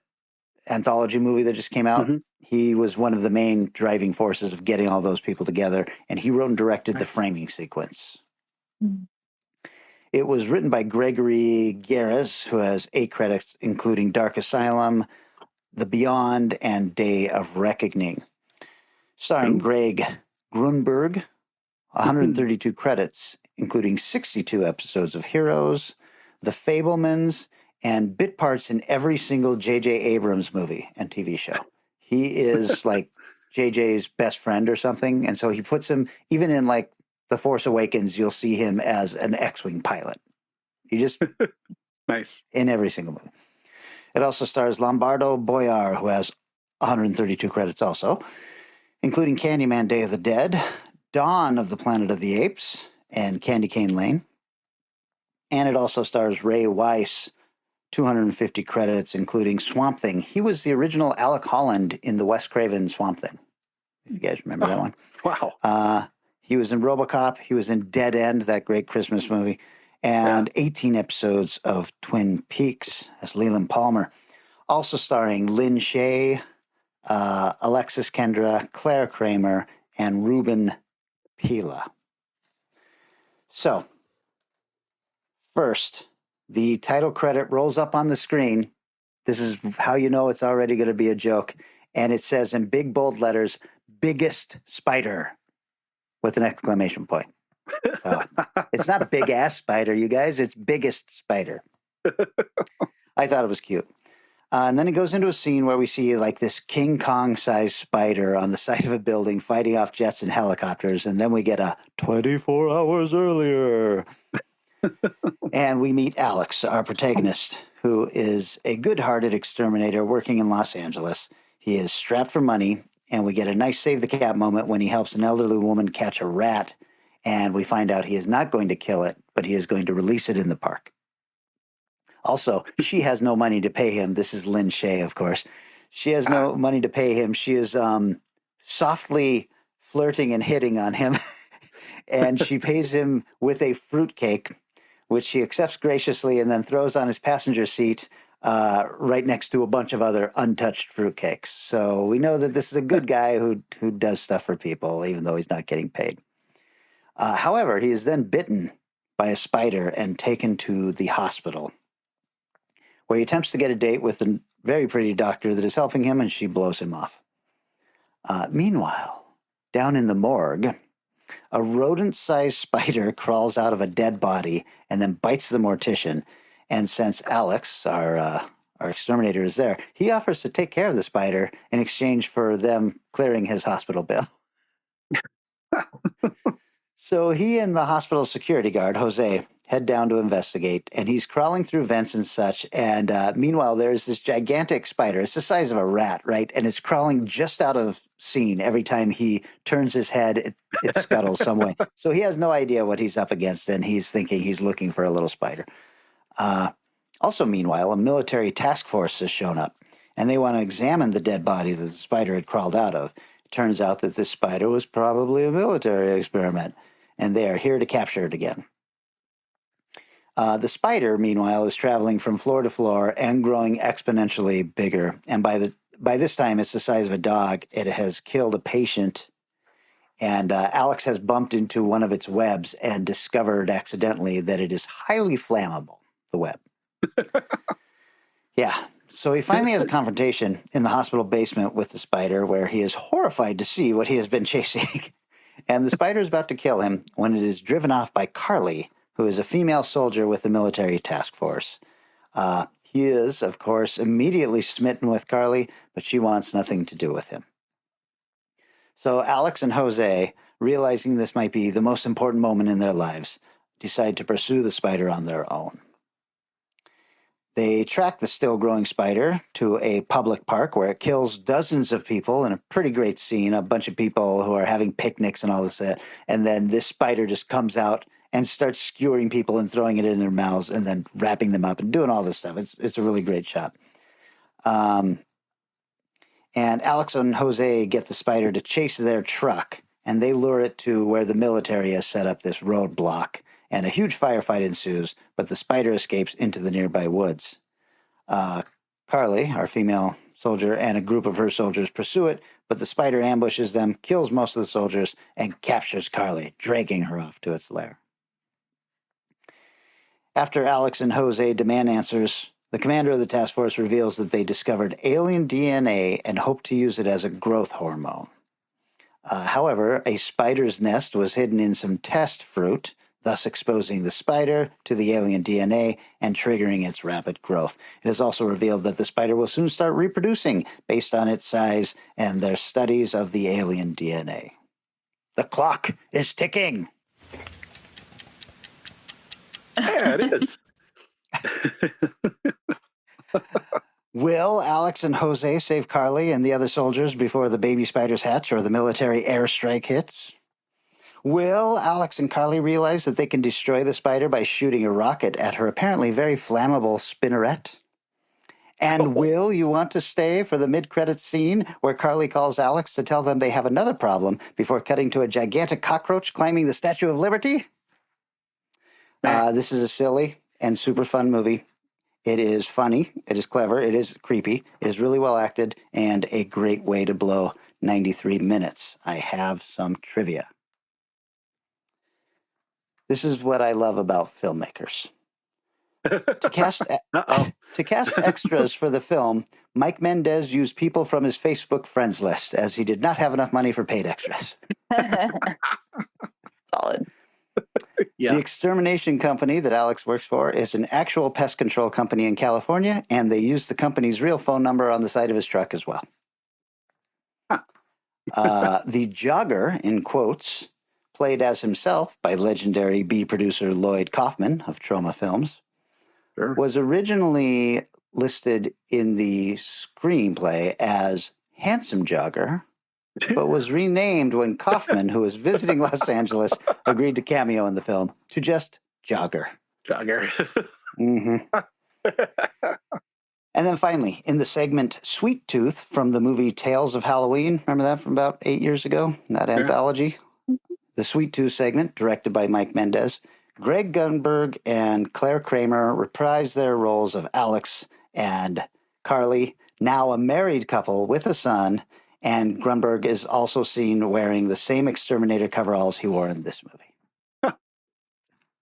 anthology movie that just came out. Mhm. He was one of the main driving forces of getting all those people together, and he wrote and directed the framing sequence. Mm. It was written by Gregory Gares, who has 8 credits, including Dark Asylum, The Beyond, and Day of Reckoning. Starring Greg Grunberg, 132 credits, including 62 episodes of Heroes, The Fablemans, and bit parts in every single J.J. Abrams movie and TV show. He is like J.J.'s best friend or something, and so he puts him, even in like The Force Awakens, you'll see him as an X-Wing pilot. He just Nice. in every single movie. It also stars Lombardo Boyar, who has 132 credits also, including Candyman Day of the Dead, Dawn of the Planet of the Apes, and Candy Cane Lane. And it also stars Ray Weiss, 250 credits, including Swamp Thing. He was the original Alec Holland in the Wes Craven Swamp Thing, if you guys remember that one. Wow. He was in RoboCop. He was in Dead End, that great Christmas movie, and 18 episodes of Twin Peaks as Leland Palmer. Also starring Lynn Shay, Alexis Kendra, Claire Kramer, and Ruben Pila. So, first, the title credit rolls up on the screen. This is how you know it's already going to be a joke. And it says in big bold letters, biggest spider. with an exclamation point. So it's not a big ass spider, you guys. It's biggest spider. I thought it was cute. And then it goes into a scene where we see like this King Kong sized spider on the side of a building fighting off jets and helicopters. And then we get a 24 hours earlier. And we meet Alex, our protagonist, who is a good hearted exterminator working in Los Angeles. He is strapped for money, and we get a nice save the cat moment when he helps an elderly woman catch a rat. And we find out he is not going to kill it, but he is going to release it in the park. Also, she has no money to pay him. This is Lynn Shay, of course. She has no money to pay him. She is softly flirting and hitting on him, and she pays him with a fruitcake, which he accepts graciously and then throws on his passenger seat right next to a bunch of other untouched fruitcakes. So we know that this is a good guy who does stuff for people, even though he's not getting paid. However, he is then bitten by a spider and taken to the hospital, where he attempts to get a date with a very pretty doctor that is helping him, and she blows him off. Meanwhile, down in the morgue, a rodent-sized spider crawls out of a dead body and then bites the mortician. And since Alex, our exterminator, is there, he offers to take care of the spider in exchange for them clearing his hospital bill. So he and the hospital security guard, Jose, head down to investigate, and he's crawling through vents and such. And meanwhile, there's this gigantic spider. It's the size of a rat, right? And it's crawling just out of scene every time he turns his head. It scuttles some way. So he has no idea what he's up against, and he's thinking he's looking for a little spider. Also, meanwhile, a military task force has shown up, and they want to examine the dead body that the spider had crawled out of. It turns out that this spider was probably a military experiment, and they are here to capture it again. The spider, meanwhile, is traveling from floor to floor and growing exponentially bigger. And by this time, it's the size of a dog. It has killed a patient, and Alex has bumped into one of its webs and discovered accidentally that it is highly flammable, the web. Yeah. So he finally has a confrontation in the hospital basement with the spider, where he is horrified to see what he has been chasing. And the spider is about to kill him when it is driven off by Carly, who is a female soldier with the military task force. He is, of course, immediately smitten with Carly, but she wants nothing to do with him. So Alex and Jose, realizing this might be the most important moment in their lives, decide to pursue the spider on their own. They track the still-growing spider to a public park where it kills dozens of people in a pretty great scene, a bunch of people who are having picnics and all this. And then this spider just comes out and starts skewering people and throwing it in their mouths and then wrapping them up and doing all this stuff. It's a really great shot. And Alex and Jose get the spider to chase their truck, and they lure it to where the military has set up this roadblock. And a huge firefight ensues, but the spider escapes into the nearby woods. Carly, our female soldier, and a group of her soldiers pursue it, but the spider ambushes them, kills most of the soldiers, and captures Carly, dragging her off to its lair. After Alex and Jose demand answers, the commander of the task force reveals that they discovered alien DNA and hope to use it as a growth hormone. However, a spider's nest was hidden in some test fruit, thus exposing the spider to the alien DNA and triggering its rapid growth. It is also revealed that the spider will soon start reproducing based on its size and their studies of the alien DNA. The clock is ticking. Yeah, it is. Will Alex and Jose save Carly and the other soldiers before the baby spiders hatch or the military airstrike hits? Will Alex and Carly realize that they can destroy the spider by shooting a rocket at her apparently very flammable spinneret? And will you want to stay for the mid-credits scene where Carly calls Alex to tell them they have another problem before cutting to a gigantic cockroach climbing the Statue of Liberty? This is a silly and super fun movie. It is funny, it is clever, it is creepy, it is really well acted, and a great way to blow 93 minutes. I have some trivia. This is what I love about filmmakers. To cast extras for the film, Mike Mendez used people from his Facebook friends list, as he did not have enough money for paid extras. Solid. Yeah. The extermination company that Alex works for is an actual pest control company in California, and they use the company's real phone number on the side of his truck as well. The jogger, in quotes, played as himself by legendary B producer Lloyd Kaufman of Troma Films, was originally listed in the screenplay as Handsome Jogger, but was renamed when Kaufman, who was visiting Los Angeles, agreed to cameo in the film to just Jogger. Jogger. And then finally, in the segment Sweet Tooth from the movie Tales of Halloween, remember that from about 8 years ago, that anthology? The Sweet Tooth segment, directed by Mike Mendez, Greg Gunberg and Claire Kramer reprised their roles of Alex and Carly, now a married couple with a son, and Grunberg is also seen wearing the same exterminator coveralls he wore in this movie.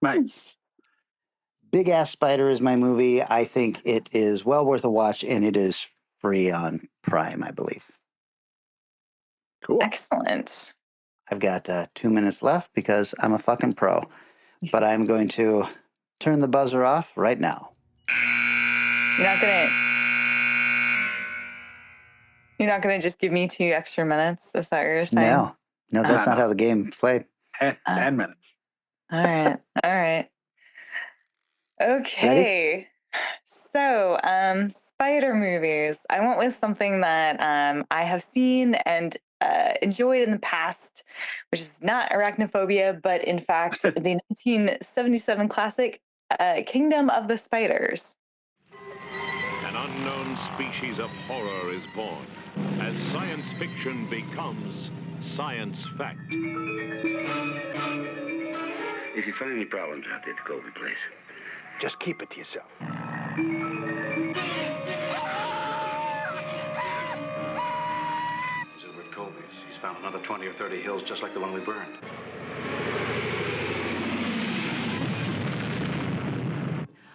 Nice. Big Ass Spider is my movie. I think it is well worth a watch, and it is free on Prime, I believe. Cool. Excellent. I've got 2 minutes left because I'm a fucking pro, but I'm going to turn the buzzer off right now. You're not gonna just give me 2 extra minutes? Is that what you're saying? No, that's not how the game played. 10 minutes. All right. Okay. Ready? So, spider movies. I went with something that I have seen and enjoyed in the past, which is not arachnophobia, but in fact the 1977 classic Kingdom of the Spiders. An unknown species of horror is born as science fiction becomes science fact. If you find any problems out there at the Colby place, just keep it to yourself. he's over at Colby's. He's found another 20 or 30 hills just like the one we burned.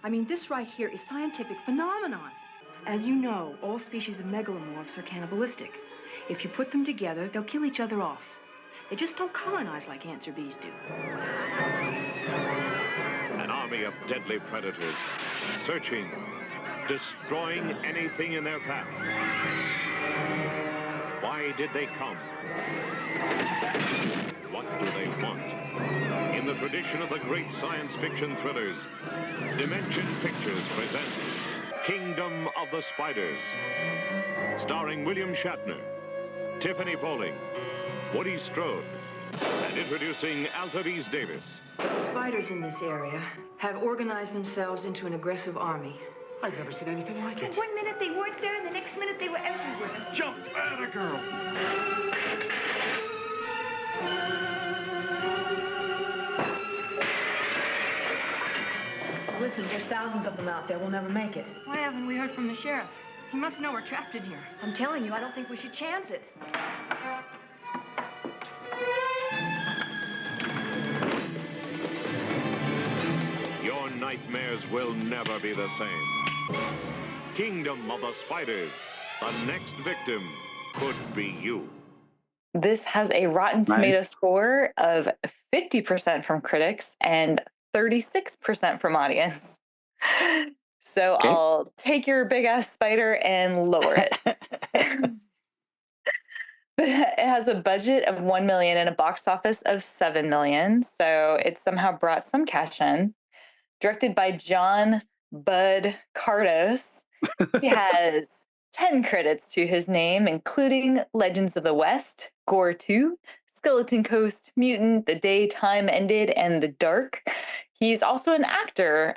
I mean, this right here is scientific phenomenon. As you know, all species of megalomorphs are cannibalistic. If you put them together, they'll kill each other off. They just don't colonize like ants or bees do. An army of deadly predators, searching, destroying anything in their path. Why did they come? What do they want? In the tradition of the great science fiction thrillers, Dimension Pictures presents Kingdom of the Spiders, starring William Shatner, Tiffany Poling, Woody Strode, and introducing Altabese Davis. The spiders in this area have organized themselves into an aggressive army. I've never seen anything like it. One minute they weren't there, and the next minute they were everywhere. Jump at a girl! Listen, there's thousands of them out there. We'll never make it. Why haven't we heard from the sheriff? He must know we're trapped in here. I'm telling you, I don't think we should chance it. Your nightmares will never be the same. Kingdom of the Spiders. The next victim could be you. This has a Rotten Tomato score of 50% from critics and 36% from audience. So I'll take your big ass spider and lower it. It has a budget of $1 million and a box office of $7 million. So it somehow brought some cash in. Directed by John Bud Cardos. He has 10 credits to his name, including Legends of the West, Gore 2, Skeleton Coast, Mutant, The Day Time Ended, and The Dark. He's also an actor,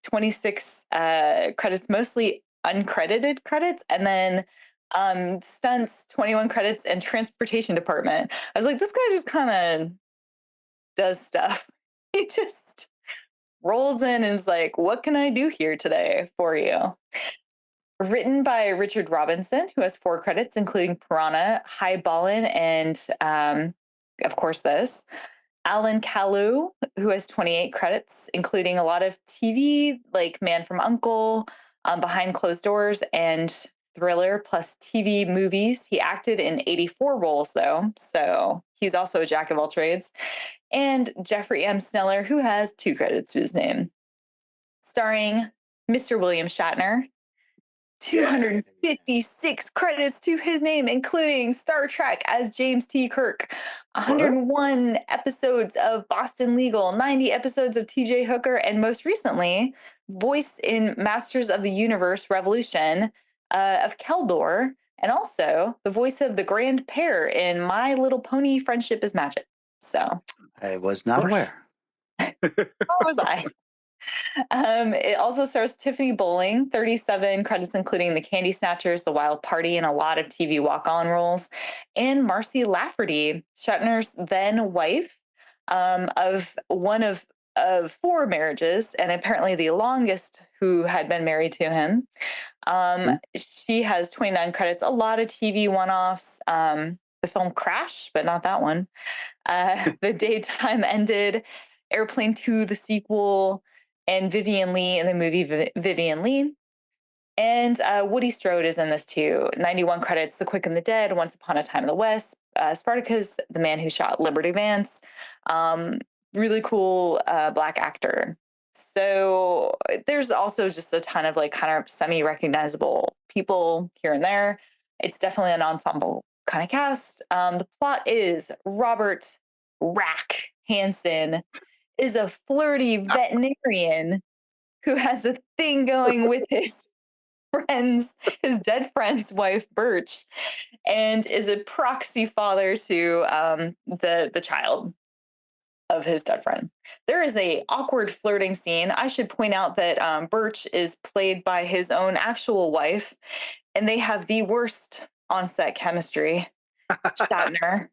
26 credits, mostly uncredited credits, and then stunts, 21 credits, and transportation department. I was like, this guy just kind of does stuff. He just rolls in and is like, what can I do here today for you? Written by Richard Robinson, who has 4 credits, including Piranha, High Ballin', and of course this. Alan Kalu, who has 28 credits, including a lot of TV, like Man from U.N.C.L.E., Behind Closed Doors, and thriller plus TV movies. He acted in 84 roles, though, so he's also a jack of all trades. And Jeffrey M. Sneller, who has 2 credits to his name, starring Mr. William Shatner. 256 credits to his name, including Star Trek as James T. Kirk, 101 episodes of Boston Legal, 90 episodes of TJ Hooker, and most recently, voice in Masters of the Universe Revolution of Keldor, and also the voice of the Grand Pair in My Little Pony Friendship is Magic. So I was not aware. How was I? It also stars Tiffany Bowling, 37 credits, including The Candy Snatchers, The Wild Party, and a lot of TV walk-on roles, and Marcy Lafferty, Shatner's then wife, of one of 4 marriages, and apparently the longest who had been married to him. She has 29 credits, a lot of TV one-offs. The film Crash, but not that one. The Daytime Ended, Airplane 2, the sequel, and Vivian Lee in the movie Vivian Lee. And Woody Strode is in this too. 91 credits, The Quick and the Dead, Once Upon a Time in the West, Spartacus, The Man Who Shot Liberty Vance. Really cool Black actor. So there's also just a ton of like kind of semi-recognizable people here and there. It's definitely an ensemble kind of cast. The plot is Robert Rack Hansen is a flirty veterinarian who has a thing going with his dead friend's wife, Birch, and is a proxy father to the child of his dead friend. There is a awkward flirting scene. I should point out that Birch is played by his own actual wife, and they have the worst on-set chemistry. Shatner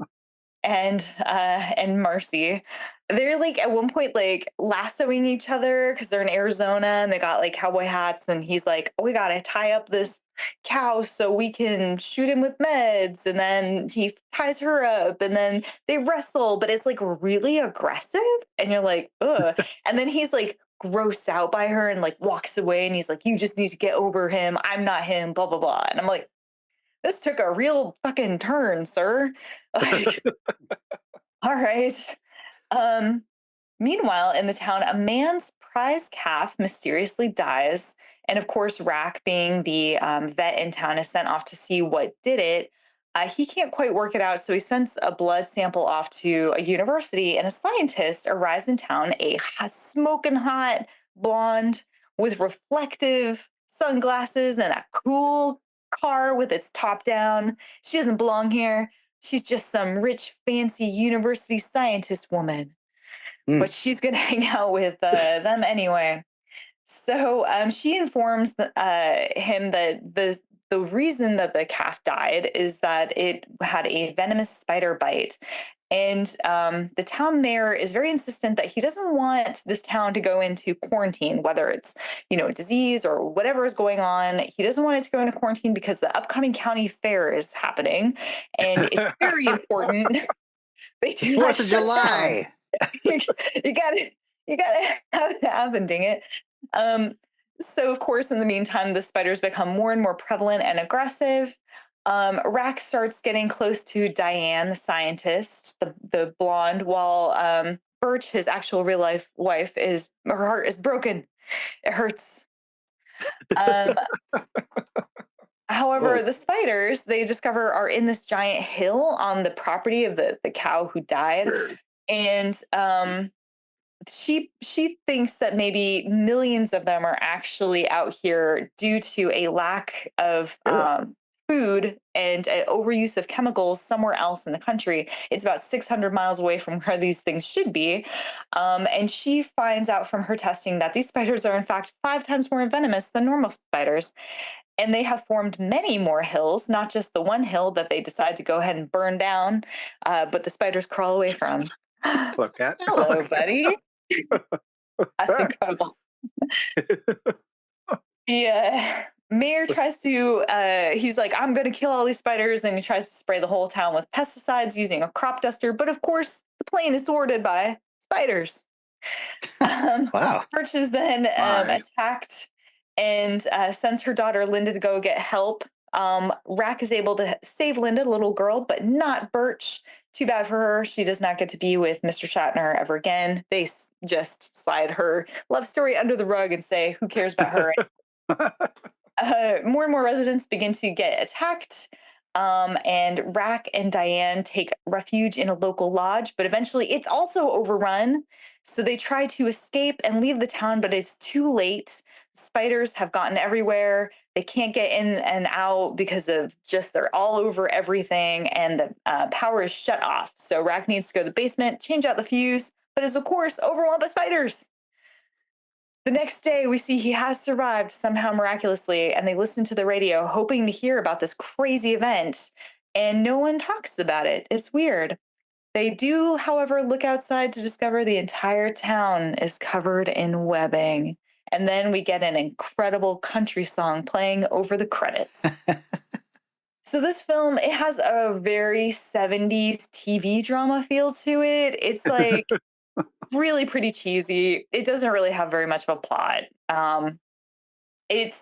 and Marcy. They're like at one point like lassoing each other because they're in Arizona and they got like cowboy hats, and he's like, oh, we gotta tie up this cow so we can shoot him with meds, and then he ties her up and then they wrestle, but it's like really aggressive and you're like, ugh. And then he's like grossed out by her and like walks away and he's like, you just need to get over him, I'm not him, blah blah blah. And I'm like, this took a real fucking turn, sir. Like, all right. Meanwhile, in the town, a man's prize calf mysteriously dies. And of course, Rack, being the vet in town, is sent off to see what did it. He can't quite work it out, so he sends a blood sample off to a university, and a scientist arrives in town, a smoking hot blonde with reflective sunglasses and a cool car with its top down. She doesn't belong here. She's just some rich, fancy university scientist woman. But she's going to hang out with them anyway. So she informs him that the reason that the calf died is that it had a venomous spider bite. And the town mayor is very insistent that he doesn't want this town to go into quarantine, whether it's, disease or whatever is going on. He doesn't want it to go into quarantine because the upcoming county fair is happening. And it's very important. They do 4th of July. you gotta have it happen, dang it. So of course, in the meantime, the spiders become more and more prevalent and aggressive. Rack starts getting close to Diane, the scientist, the blonde, while Birch, his actual real life wife, her heart is broken. It hurts. However, the spiders, they discover, are in this giant hill on the property of the cow who died. And she thinks that maybe millions of them are actually out here due to a lack of food and overuse of chemicals somewhere else in the country. It's about 600 miles away from where these things should be. And she finds out from her testing that these spiders are in fact 5 times more venomous than normal spiders. And they have formed many more hills, not just the one hill that they decide to go ahead and burn down, but the spiders crawl away from. Look at. Hello, buddy. That's incredible. Yeah. Mayor tries to, he's like, I'm going to kill all these spiders. And he tries to spray the whole town with pesticides using a crop duster. But of course, the plane is thwarted by spiders. Wow. Birch is then attacked and sends her daughter Linda to go get help. Rack is able to save Linda, the little girl, but not Birch. Too bad for her. She does not get to be with Mr. Shatner ever again. They just slide her love story under the rug and say, who cares about her? More and more residents begin to get attacked. And Rack and Diane take refuge in a local lodge, but eventually it's also overrun. So they try to escape and leave the town, but it's too late. Spiders have gotten everywhere. They can't get in and out because of just they're all over everything, and the power is shut off. So Rack needs to go to the basement, change out the fuse, but is, of course, overwhelmed by spiders. The next day, we see he has survived somehow miraculously, and they listen to the radio hoping to hear about this crazy event, and no one talks about it. It's weird. They do, however, look outside to discover the entire town is covered in webbing. And then we get an incredible country song playing over the credits. So this film, it has a very 70s TV drama feel to it. It's like really pretty cheesy. It doesn't really have very much of a plot. It's,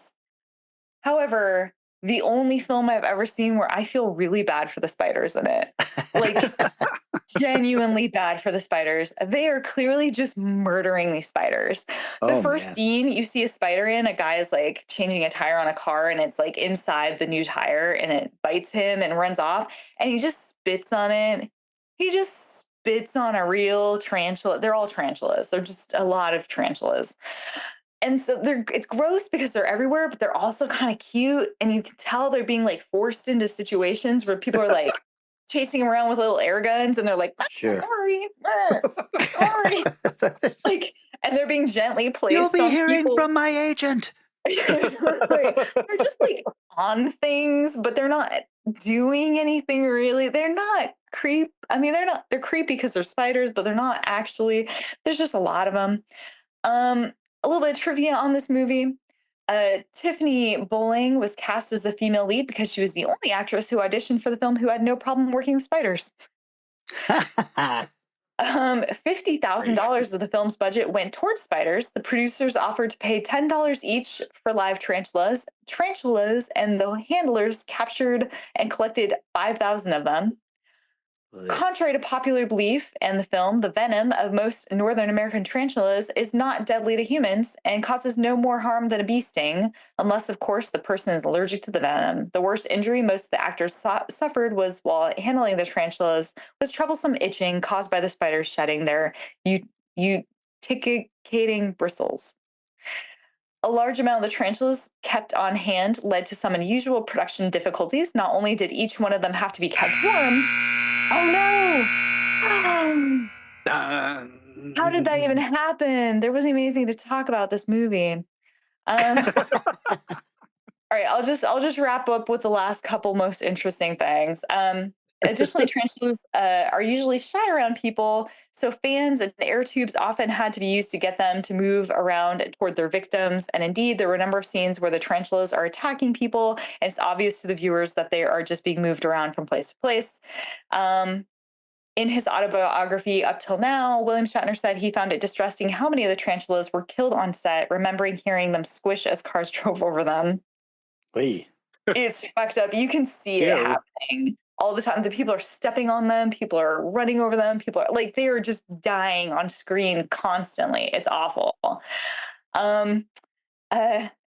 however, the only film I've ever seen where I feel really bad for the spiders in it. Like, genuinely bad for the spiders. They are clearly just murdering these spiders. The first scene you see a spider in, a guy is like changing a tire on a car, and it's like inside the new tire, and it bites him and runs off, and he just spits on it. He just spits on a real tarantula. They're all tarantulas. They're just a lot of tarantulas. And so it's gross because they're everywhere, but they're also kind of cute. And you can tell they're being like forced into situations where people are like chasing them around with little air guns, and they're like, sorry, sorry. Like, and they're being gently placed. You'll be on hearing people. from my agent. They're just like on things, but they're not doing anything really. They're not they're creepy because they're spiders, but they're not actually. There's just a lot of them. A little bit of trivia on this movie. Tiffany Bowling was cast as the female lead because she was the only actress who auditioned for the film who had no problem working with spiders. $50,000 of the film's budget went towards spiders. The producers offered to pay $10 each for live tarantulas, and the handlers captured and collected 5,000 of them. Contrary to popular belief and the film, the venom of most Northern American tarantulas is not deadly to humans and causes no more harm than a bee sting, unless, of course, the person is allergic to the venom. The worst injury most of the actors suffered was while handling the tarantulas was troublesome itching caused by the spiders shedding their uticating bristles. A large amount of the tarantulas kept on hand led to some unusual production difficulties. Not only did each one of them have to be kept warm. Oh no! How did that even happen? There wasn't even anything to talk about this movie. All right, I'll just wrap up with the last couple most interesting things. Additionally, tarantulas are usually shy around people, so fans and air tubes often had to be used to get them to move around toward their victims. And indeed, there were a number of scenes where the tarantulas are attacking people, and it's obvious to the viewers that they are just being moved around from place to place. In his autobiography, Up Till Now, William Shatner said he found it distressing how many of the tarantulas were killed on set, remembering hearing them squish as cars drove over them. It's fucked up. You can see it happening all the time. The people are stepping on them. People are running over them. People are like, they are just dying on screen constantly. It's awful.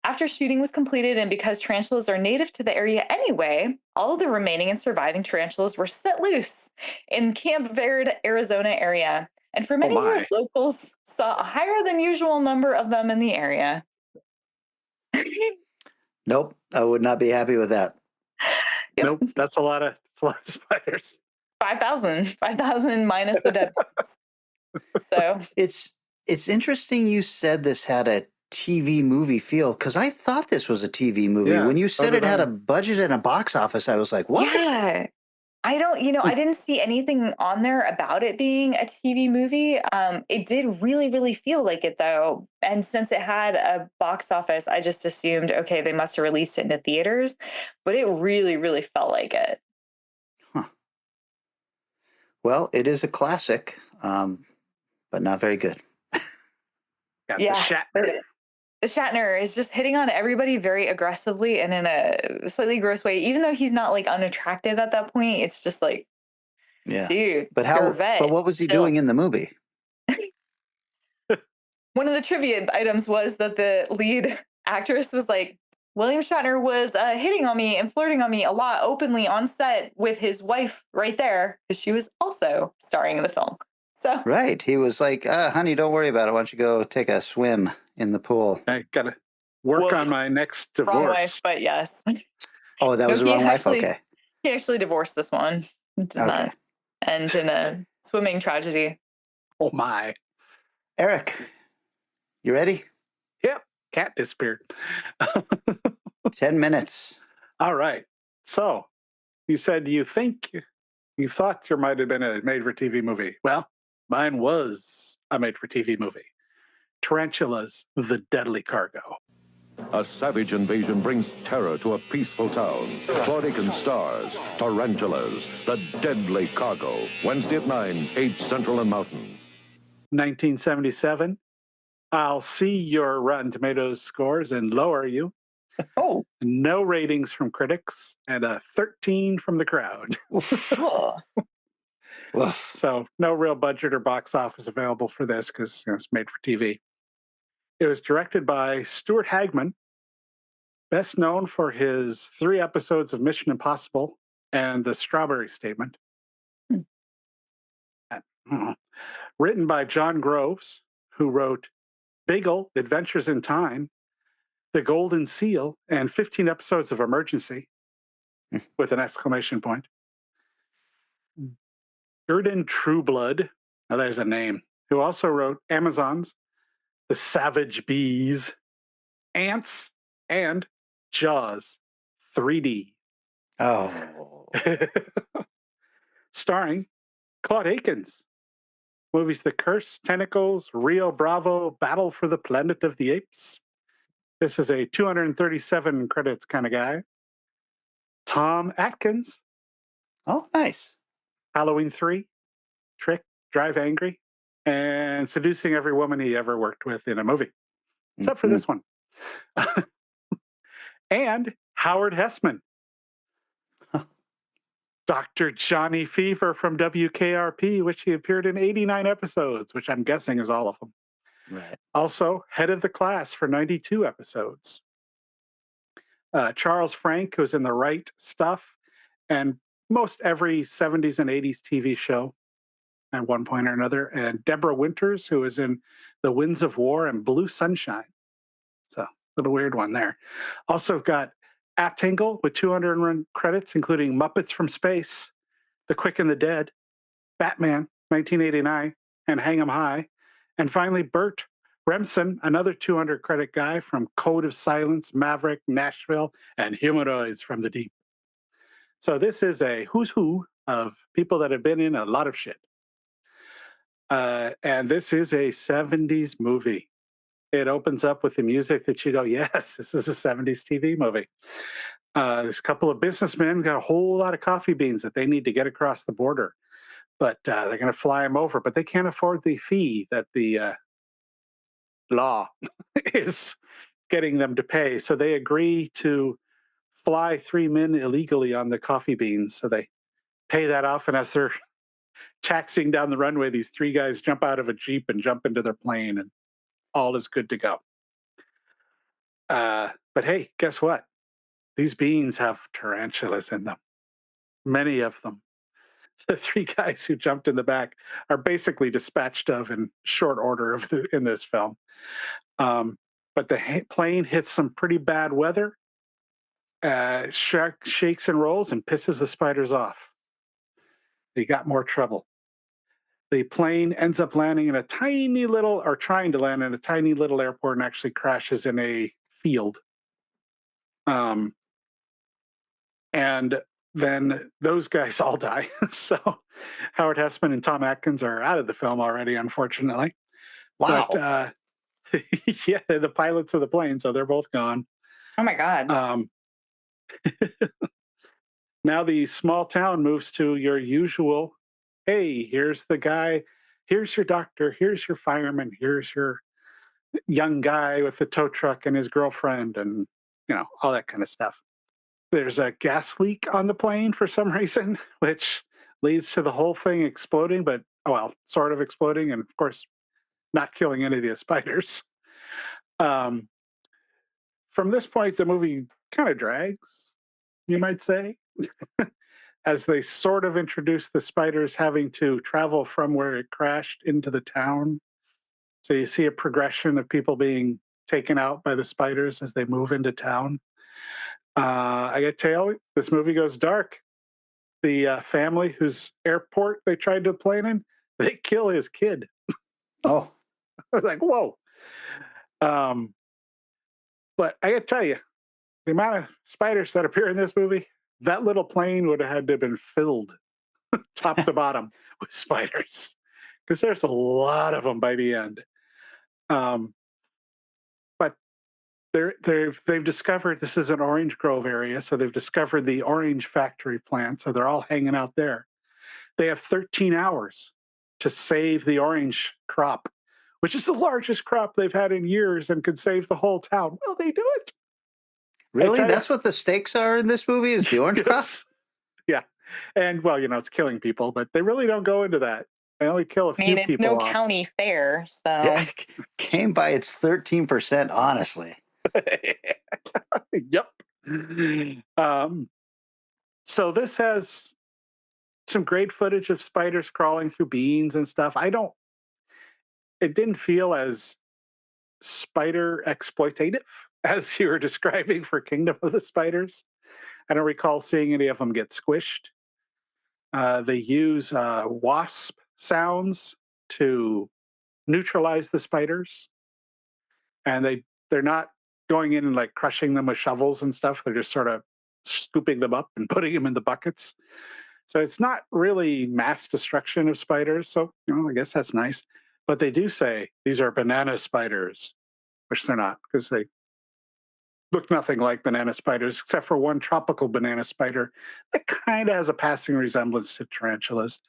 After shooting was completed, and because tarantulas are native to the area anyway, all of the remaining and surviving tarantulas were set loose in Camp Verde, Arizona area. And for many years, locals saw a higher than usual number of them in the area. Nope, I would not be happy with that. Yep. Nope, that's a lot of spiders. 5,000 minus the dead ones. So it's interesting you said this had a TV movie feel, because I thought this was a TV movie. Yeah, when you said it had a budget and a box office, I was like, what? Yeah. I didn't see anything on there about it being a TV movie. It did really, really feel like it though. And since it had a box office, I just assumed, okay, they must have released it into theaters, but it really, really felt like it. Well, it is a classic, but not very good. Got the Shatner. Shatner is just hitting on everybody very aggressively and in a slightly gross way. Even though he's not like unattractive at that point, it's just like, Yeah. dude, But you're a vet. But what was he Chill. doing in the movie? One of the trivia items was that the lead actress was like, William Shatner was hitting on me and flirting on me a lot openly on set with his wife right there, because she was also starring in the film. So Right. He was like, honey, don't worry about it. Why don't you go take a swim in the pool? I gotta work on my next divorce. Wrong wife, but yes. Oh, that was the wrong wife? Okay. He actually divorced this one. Did not end in a swimming tragedy. Oh my. Eric, you ready? Yep. Cat disappeared. 10 minutes. All right. So you said you thought there might have been a made-for-TV movie. Well, mine was a made-for-TV movie. Tarantulas, the Deadly Cargo. A savage invasion brings terror to a peaceful town. Claude Aiken stars Tarantulas, the Deadly Cargo. Wednesday at 9, 8 Central and Mountain. 1977. I'll see your Rotten Tomatoes scores and lower you. Oh. No ratings from critics and a 13 from the crowd. So no real budget or box office available for this because it's made for TV. It was directed by Stuart Hagman, best known for his 3 episodes of Mission Impossible and The Strawberry Statement. Written by John Groves, who wrote Bagel, Adventures in Time, The Golden Seal, and 15 episodes of Emergency, with an exclamation point. Gurdon Trueblood, now there's a name, who also wrote Amazons, The Savage Bees, Ants, and Jaws 3D. Oh. Starring Claude Akins. Movies The Curse, Tentacles, Rio Bravo, Battle for the Planet of the Apes. This is a 237 credits kind of guy. Tom Atkins. Oh, nice. Halloween 3, Trick, Drive Angry, and Seducing Every Woman He Ever Worked With in a Movie. Except for this one. And Howard Hessman. Dr. Johnny Fever from WKRP, which he appeared in 89 episodes, which I'm guessing is all of them. Right. Also, Head of the Class for 92 episodes. Charles Frank, who's in The Right Stuff, and most every 70s and 80s TV show at one point or another. And Deborah Winters, who is in The Winds of War and Blue Sunshine. So, a little weird one there. Also got Aptingle with 201 credits, including Muppets from Space, The Quick and the Dead, Batman, 1989, and Hang 'em High. And finally, Burt Remsen, another 200 credit guy from Code of Silence, Maverick, Nashville, and Humanoids from the Deep. So this is a who's who of people that have been in a lot of shit. And this is a 70s movie. It opens up with the music that you go, yes, this is a 70s TV movie. There's a couple of businessmen got a whole lot of coffee beans that they need to get across the border. But they're going to fly them over, but they can't afford the fee that the law is getting them to pay. So they agree to fly 3 men illegally on the coffee beans. So they pay that off. And as they're taxiing down the runway, these 3 guys jump out of a Jeep and jump into their plane, and all is good to go. But hey, guess what? These beans have tarantulas in them. Many of them. The 3 guys who jumped in the back are basically dispatched of in short order in this film. But the plane hits some pretty bad weather, shakes and rolls and pisses the spiders off. They got more trouble. The plane ends up landing in a tiny little, or trying to land in a tiny little airport, and actually crashes in a field. And then those guys all die. So Howard Hessman and Tom Atkins are out of the film already, unfortunately. Wow. But, yeah, they're the pilots of the plane, so they're both gone. Oh my God. Now the small town moves to your usual, hey, here's the guy, here's your doctor, here's your fireman, here's your young guy with the tow truck and his girlfriend and, all that kind of stuff. There's a gas leak on the plane for some reason, which leads to the whole thing exploding, but, sort of exploding, and of course, not killing any of the spiders. Um, from this point, the movie kind of drags, you might say, as they sort of introduce the spiders having to travel from where it crashed into the town. So you see a progression of people being taken out by the spiders as they move into town. I got to tell you, this movie goes dark. The family whose airport they tried to plane in, they kill his kid. Oh. I was like, whoa. But I got to tell you, the amount of spiders that appear in this movie, that little plane would have had to have been filled top to bottom with spiders, because there's a lot of them by the end. But they've discovered this is an orange grove area, so they've discovered the orange factory plant, so they're all hanging out there. They have 13 hours to save the orange crop, which is the largest crop they've had in years and could save the whole town. Will they do it? Really? That's what the stakes are in this movie, is the orange crop? Yeah. And, it's killing people, but they really don't go into that. They only kill a few people. It's no county fair, so. Came by its 13%, honestly. Yep. So this has some great footage of spiders crawling through beans and stuff. It didn't feel as spider exploitative as you were describing for Kingdom of the Spiders. I don't recall seeing any of them get squished. They use wasp sounds to neutralize the spiders, and they're not going in and like crushing them with shovels and stuff. They're just sort of scooping them up and putting them in the buckets. So it's not really mass destruction of spiders. So I guess that's nice. But they do say these are banana spiders, which they're not, because they look nothing like banana spiders, except for one tropical banana spider that kind of has a passing resemblance to tarantulas.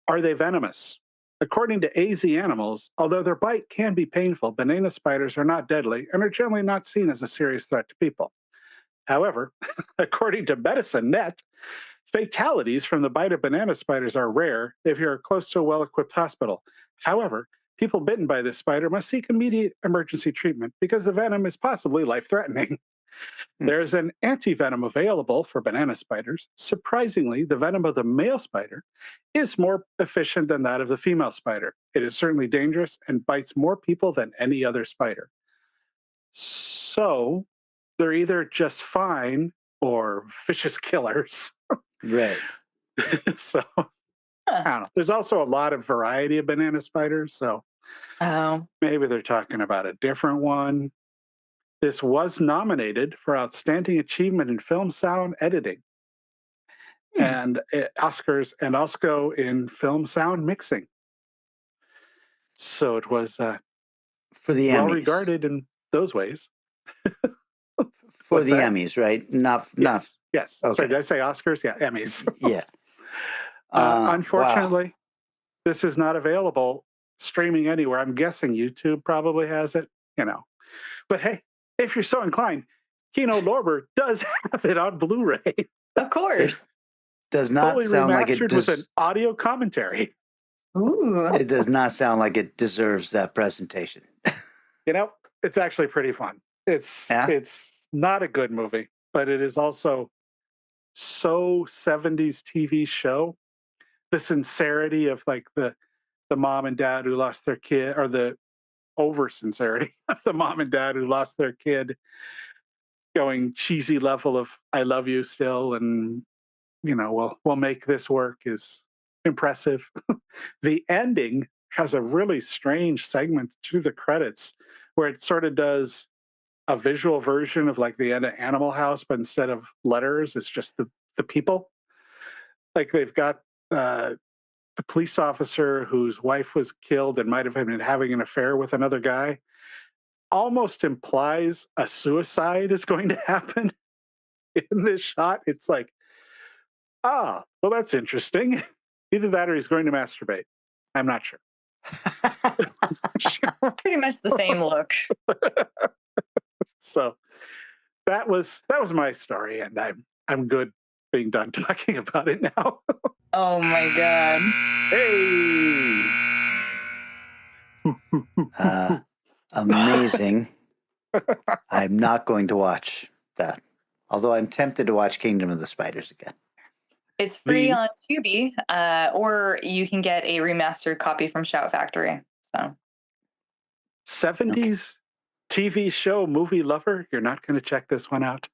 Are they venomous? According to AZ Animals, although their bite can be painful, banana spiders are not deadly and are generally not seen as a serious threat to people. However, according to Medicine Net, fatalities from the bite of banana spiders are rare if you're close to a well-equipped hospital. However, people bitten by this spider must seek immediate emergency treatment because the venom is possibly life-threatening. There's an anti-venom available for banana spiders. Surprisingly, the venom of the male spider is more efficient than that of the female spider. It is certainly dangerous and bites more people than any other spider. So they're either just fine or vicious killers. Right. So I don't know. There's also a lot of variety of banana spiders, so maybe they're talking about a different one. This was nominated for Outstanding Achievement in Film Sound Editing and Oscars, and also in Film Sound Mixing. So it was for the well Emmys. regarded in those ways. For the Emmys, right? Not. Yes. Okay. So did I say Oscars? Yeah, Emmys. Yeah. Unfortunately, this is not available streaming anywhere. I'm guessing YouTube probably has it, But hey, if you're so inclined, Kino Lorber does have it on Blu-ray. Of course. It does not fully sound like it remastered with an audio commentary. Ooh. It does not sound like it deserves that presentation. It's actually pretty fun. It's not a good movie, but it is also so 70s TV show. The sincerity of like the mom and dad who lost their kid, or the over sincerity of the mom and dad who lost their kid, going cheesy level of I love you still, and we'll make this work is impressive. The ending has a really strange segment to the credits where it sort of does a visual version of like the end of Animal House, but instead of letters, it's just the people. Like they've got the police officer whose wife was killed and might have been having an affair with another guy, almost implies a suicide is going to happen in this shot. It's like, well, that's interesting. Either that or he's going to masturbate. I'm not sure. Pretty much the same look. So that was my story, and I'm good being done talking about it now. Oh my god. Hey. Amazing. I'm not going to watch that. Although I'm tempted to watch Kingdom of the Spiders again. It's free on Tubi, or you can get a remastered copy from Shout Factory. So 70s TV show movie lover, you're not going to check this one out.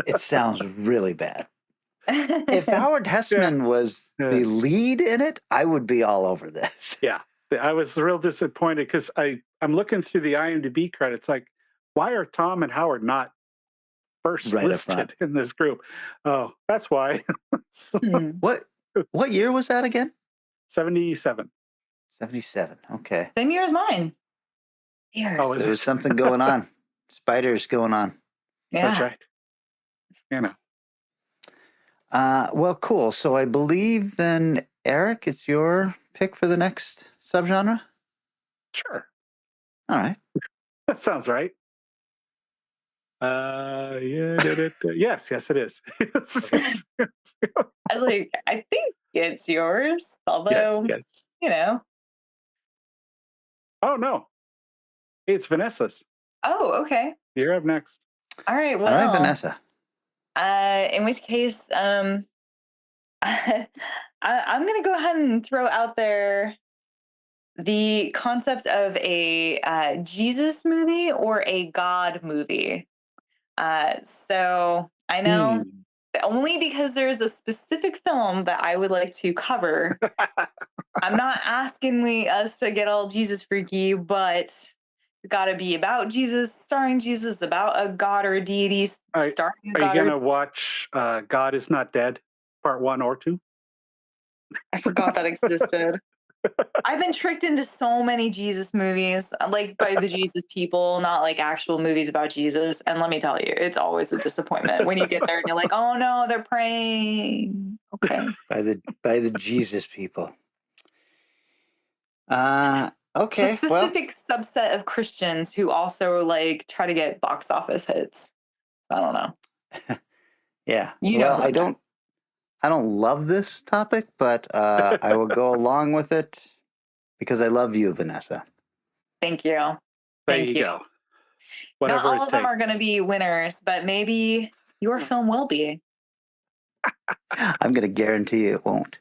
It sounds really bad. If Howard Hessman was the lead in it, I would be all over this. Yeah, I was real disappointed because I'm looking through the IMDb credits, like, why are Tom and Howard not first listed in this group? Oh, that's why. What year was that again? 77. 77. Okay. Same year as mine. Here. Oh, is there was something going on. Spiders going on. Yeah. That's right. You know. Well, cool. So I believe then, Eric, it's your pick for the next subgenre? Sure. All right. That sounds right. Yes, it is. I was like, I think it's yours, although, yes. you know. Oh, no. It's Vanessa's. Oh, okay. You're up next. All right, well. All right, Vanessa. In which case, I'm going to go ahead and throw out there the concept of a Jesus movie or a God movie. So I know only because there's a specific film that I would like to cover. I'm not asking us to get all Jesus freaky, but it's got to be about Jesus, starring Jesus, about a god or a deity, starring a god. Are you going to watch God Is Not Dead, part 1 or 2? I forgot that existed. I've been tricked into so many Jesus movies, like by the Jesus people, not like actual movies about Jesus. And let me tell you, it's always a disappointment when you get there and you're like, oh no, they're praying. Okay. By the Jesus people. Okay. It's a specific subset of Christians who also like try to get box office hits. I don't know. Yeah. Well, I don't love this topic, but I will go along with it because I love you, Vanessa. Thank you. Thank you. Go. Not all of them are going to be winners, but maybe your film will be. I'm going to guarantee it won't.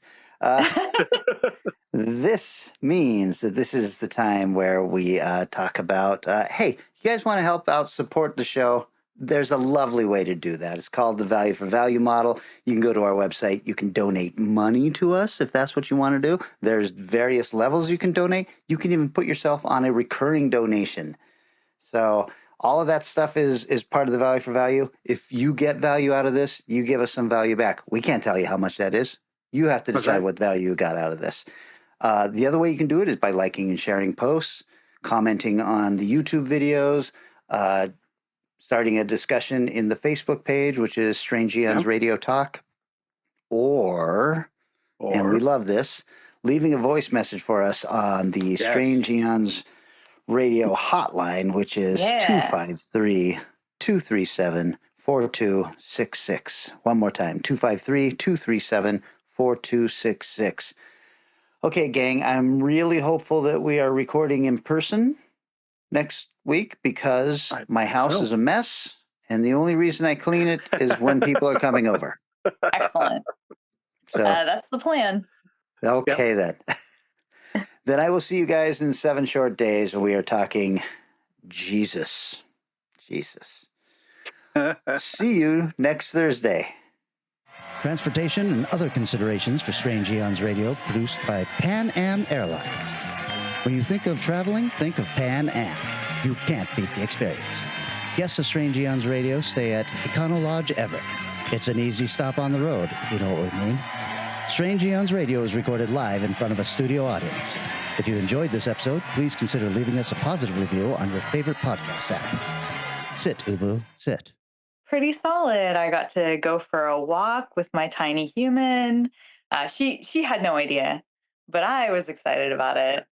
This means that this is the time where we talk about, hey, you guys want to help out support the show? There's a lovely way to do that. It's called the Value for Value model. You can go to our website. You can donate money to us if that's what you want to do. There's various levels you can donate. You can even put yourself on a recurring donation. So all of that stuff is part of the Value for Value. If you get value out of this, you give us some value back. We can't tell you how much that is. You have to decide what value you got out of this. The other way you can do it is by liking and sharing posts, commenting on the YouTube videos, starting a discussion in the Facebook page, which is Strange Eons Radio Talk, or, and we love this, leaving a voice message for us on the Strange Eons Radio hotline, which is 253-237-4266. One more time, 253-237-4266. Okay, gang, I'm really hopeful that we are recording in person next week because my house is a mess, and the only reason I clean it is when people are coming over. Excellent. So that's the plan. Okay, then. Then I will see you guys in 7 short days when we are talking Jesus. See you next Thursday. Transportation and other considerations for Strange Eons Radio produced by Pan Am Airlines. When you think of traveling, think of Pan Am. You can't beat the experience. Guests of Strange Eons Radio stay at Econo Lodge Everett. It's an easy stop on the road, if you know what we mean. Strange Eons Radio is recorded live in front of a studio audience. If you enjoyed this episode, please consider leaving us a positive review on your favorite podcast app. Sit, Ubu, sit. Pretty solid. I got to go for a walk with my tiny human. She had no idea, but I was excited about it.